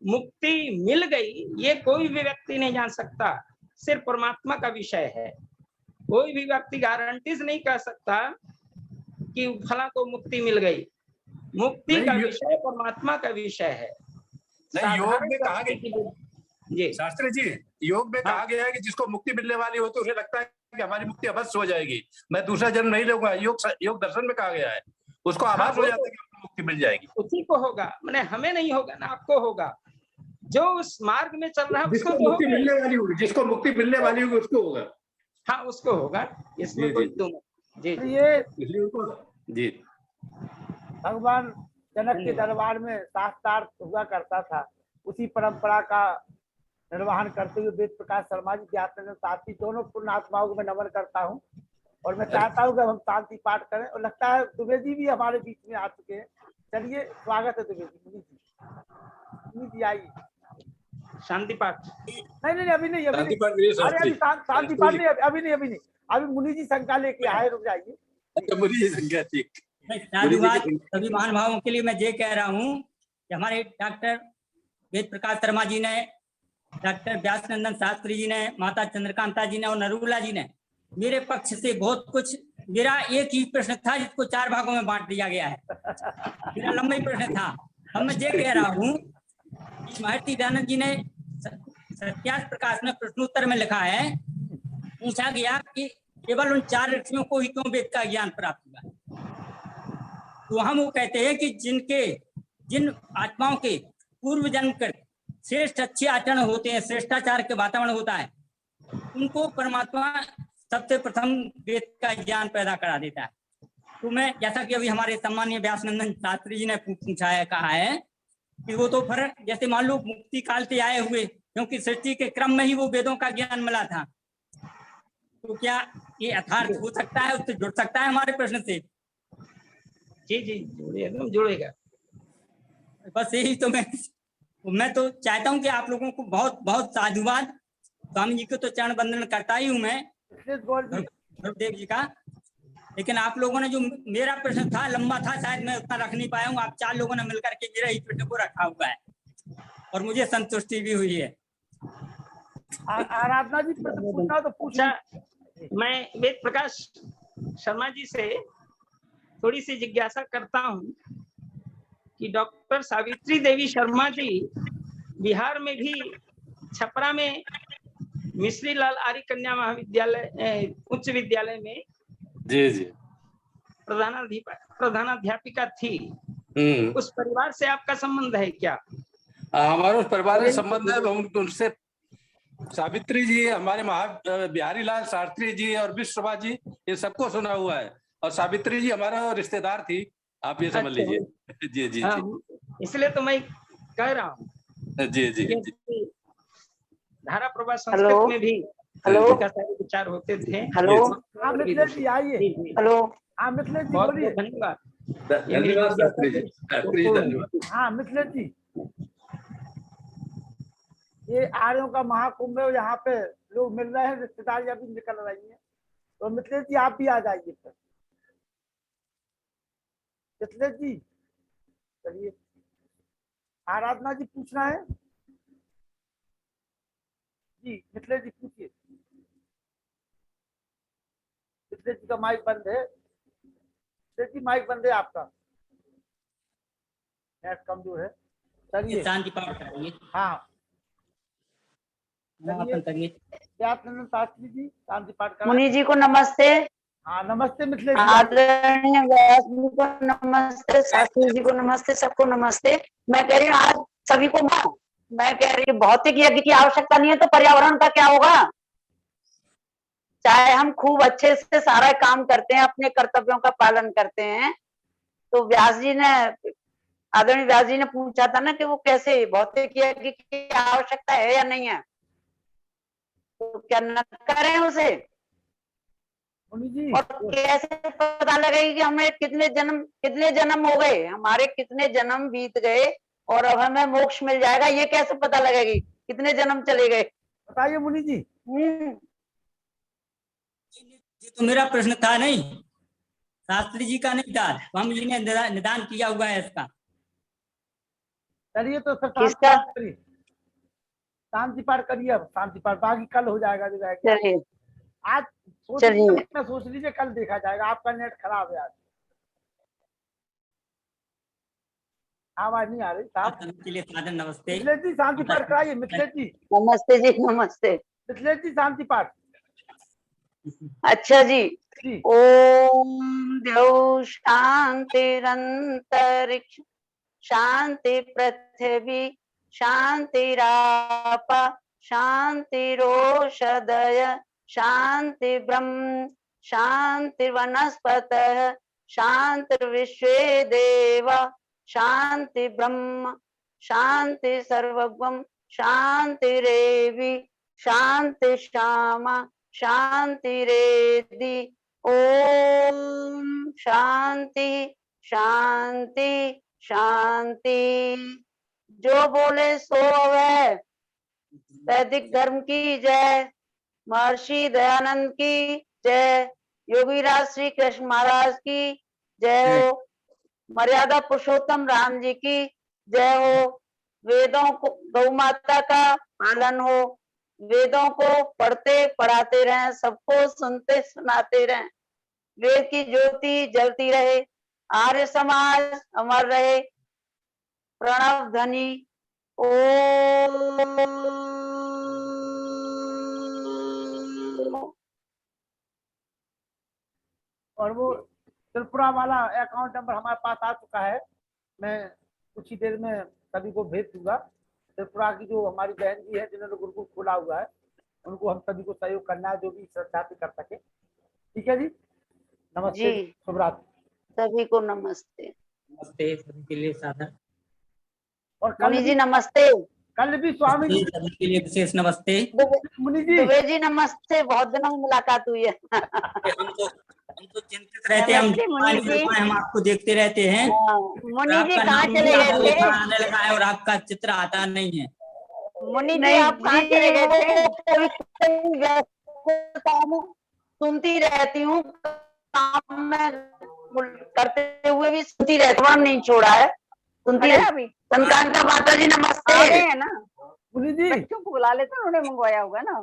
मुक्ति मिल गई, ये कोई भी व्यक्ति नहीं जान सकता, सिर्फ परमात्मा का विषय है। कोई भी व्यक्ति गारंटीज नहीं कर सकता कि फला को मुक्ति मिल गई। मुक्ति का विषय परमात्मा का विषय है। योग में कहा गया जी, शास्त्री जी, योग में कहा गया है कि जिसको मुक्ति मिलने वाली हो तो उसे लगता है कि हमारी मुक्ति अवश्य हो जाएगी, मैं दूसरा जन्म नहीं लूंगा। योग दर्शन में कहा गया है, उसको आभास हो जाता है कि मुक्ति मिल जाएगी। उसी को होगा, मैंने हमें नहीं होगा ना, आपको होगा। जो उस मार्ग में चल रहा है जिसको मुक्ति मिलने वाली होगी, जिसको मुक्ति मिलने वाली होगी उसको होगा। हाँ, उसको होगा, इसमें कोई दो जी। ये जी भगवान जनक के दरबार में शास्त्रार्थ हुआ करता था, उसी परंपरा का निर्वहन करते हुए वेद प्रकाश शर्मा जी, व्यासनंदन शास्त्री, दोनों पूर्ण आत्माओं को मैं नमन करता हूँ। और मैं चाहता हूँ कि हम शांति पाठ करें, और लगता है द्विवेदी भी हमारे बीच में आ चुके हैं। चलिए, स्वागत है द्विवेदी मुनि जी। मुनि जी आइए। शांति पाठ नहीं, अभी नहीं, अभी शांति पाठ नहीं, अभी नहीं, अभी मुनि जी शंका लेके आए, रुक जाइए। मुनि जी शंका, ठीक। साधुवाद सभी महानुभावों के लिए मैं ये कह रहा हूँ कि हमारे डॉक्टर वेद प्रकाश शर्मा जी ने, डॉक्टर व्यासनंदन शास्त्री जी ने, माता चंद्रकांता जी ने और नरूला जी ने मेरे पक्ष से बहुत कुछ, मेरा एक ही प्रश्न था जिसको 4 भागों में बांट दिया गया है, मेरा लंबा ही प्रश्न था। अब मैं ये कह रहा हूँ, महर्षि दयानंद जी ने सत्यार्थ प्रकाश में प्रश्नोत्तर में लिखा है, पूछा गया कि केवल उन 4 ऋषियों को ही क्यों वेद का ज्ञान प्राप्त हुआ। तो हम वो कहते हैं कि जिन आत्माओं के पूर्व जन्म कर श्रेष्ठ अच्छे आचरण होते हैं, श्रेष्ठाचार के वातावरण होता है, उनको परमात्मा सबसे प्रथम वेद का ज्ञान पैदा करा देता है। तो मैं, जैसा कि अभी हमारे सम्मानीय व्यासनंदन शास्त्री जी ने पूछा है, कहा है कि वो तो फिर जैसे मान लो मुक्ति काल से आए हुए, क्योंकि सृष्टि के क्रम में ही वो वेदों का ज्ञान मिला था, तो क्या ये यथार्थ हो सकता है, उससे जुड़ सकता है हमारे प्रश्न से? जी, एकदम जुड़ेगा। बस यही तो मैं तो चाहता हूँ कि आप लोगों को बहुत बहुत साधुवाद। स्वामी जी को तो चरण वंदन करता ही हूँ मैं, गुरुदेव जी का, लेकिन आप लोगों ने जो मेरा प्रश्न था लंबा था, शायद मैं उतना रख नहीं पाया हूँ। आप 4 लोगों ने मिलकर के मेरा ही प्रश्न को रखा हुआ है और मुझे संतुष्टि भी हुई है। आराधना जी पूछना तो पूछा। मैं वेद प्रकाश शर्मा जी से थोड़ी सी जिज्ञासा करता हूँ कि डॉक्टर सावित्री देवी शर्मा जी बिहार में भी छपरा में मिश्री लाल आर्य कन्या महाविद्यालय उच्च विद्यालय में जी प्रधानाध्यापिका थी। उस परिवार से आपका संबंध है क्या? हमारा उस परिवार से संबंध है। उनसे सावित्री जी, हमारे बिहारी लाल शास्त्री जी और विश्वभा जी, ये सबको सुना हुआ है, और सावित्री जी हमारा रिश्तेदार थी, आप ये समझ लीजिए। जी जी, इसलिए तो मैं कह रहा हूँ। जी। धारा प्रभा संस्कृत में भी सारे विचार होते थे। हेलो, मिथिलेश जी आइए। हेलो, मिथिलेश जी बहुत बोलिए। धन्यवाद। हाँ मिथिलेश जी, ये आर्यों का महाकुंभ है, यहाँ पे लोग मिल रहे हैं, रिश्तेदारियां भी निकल रही हैं, तो मिथिलेश जी आप भी आ जाइए फिर। मिथिलेश जी चलिए, आराधना जी पूछना है जी। मिथिलेश जी पूछिए। मिथिलेश जी का माइक बंद है। मिथिलेश जी माइक बंद है आपका, नेट कमजोर है। चलिए शांति पाठ करिए। हाँ व्यासनंदन शास्त्री जी शांति पाठ करें। मुनि जी को नमस्ते। हाँ नमस्ते मिथिलेश जी। आदरणीय व्यास जी को नमस्ते, शास्त्री जी को नमस्ते, सबको नमस्ते। मैं कह रही हूँ आज सभी को मैं कह रही हूँ भौतिक यज्ञ की आवश्यकता नहीं है तो पर्यावरण का क्या होगा? चाहे हम खूब अच्छे से सारा काम करते हैं, अपने कर्तव्यों का पालन करते हैं, तो व्यास जी ने, आदरणीय व्यास जी ने पूछा था ना कि वो कैसे भौतिक यज्ञ की आवश्यकता है या नहीं है, तो क्या न करें उसे? मुनि जी और कैसे पता लगेगा कि हमें कितने जन्म हो गए, हमारे कितने जन्म बीत गए और अब हमें मोक्ष मिल जाएगा, ये कैसे पता लगेगी कितने जन्म चले गए? बताइए मुनि जी। ये तो मेरा प्रश्न था नहीं, शास्त्री जी का नहीं था, स्वामी जी ने निदान किया हुआ है इसका। चलिए तो सर किसका? शांति पाठ करिए, अब शांति पाठ बाकी कल हो जाएगा जो है। चलिए आज सोच लीजिए, कल देखा जाएगा। आपका नेट खराब है आज, आवाज नहीं आ रही साहब। के लिए सादर नमस्ते। मिथिलेश जी शांति पाठ कराइए। मिथिलेश जी नमस्ते जी, नमस्ते। मिथिलेश जी शांति पाठ। अच्छा जी। ओम द्यौ शांतिरंतरिक्ष शांति पृथ्वी शांतिराप शांतिरोषधय शांति ब्रह्म शांति वनस्पतः शांति विश्वे देव शांति ब्रह्म शांति सर्वगम शांति रेवि शांति श्यामा शांति रेदि। ओम शांति शांति शांति। जो बोले सो है। वैदिक धर्म की जय। महर्षि दयानंद की जय। योगीराज श्री कृष्ण महाराज की जय हो। मर्यादा पुरुषोत्तम राम जी की जय हो। वेदों को, गौ माता का पालन हो। वेदों को पढ़ते पढ़ाते रहें, सबको सुनते सुनाते रहें। वेद की ज्योति जलती रहे। आर्य समाज अमर रहे। प्रणव ध्वनि ओम। और वो त्रिपुरा वाला अकाउंट नंबर हमारे पास आ चुका है, मैं कुछ ही देर में सभी को भेज दूंगा। त्रिपुरा की जो हमारी बहन जी है जिन्होंने गुरुकुल खोला हुआ है, उनको हम सभी को सहयोग करना है, जो भी श्रद्धा से कर सके। ठीक है जी, नमस्ते, शुभ रात्रि। सभी को नमस्ते। नमस्ते सभी के लिए सादर। और मुनि जी नमस्ते। कल भी स्वामी जी सभी के लिए विशेष नमस्ते। मुनि जी दुबे जी नमस्ते, बहुत दिनों में मुलाकात हुई है। हम तो चिंतित रहते हैं, हम आपको देखते रहते हैं। मुनि जी कहाँ चले गए थे? आने लगा है और आपका चित्र आता नहीं है। मुनि जी आप कहाँ चले गए थे? सुनती रहती हूँ, काम में करते हुए भी सुनती रहती हूँ, नहीं छोड़ा है, सुनती है। अभी संतान का माता जी नमस्ते है ना। मुनि जी बच्चों को बुला लेते, उन्होंने मंगवाया होगा ना।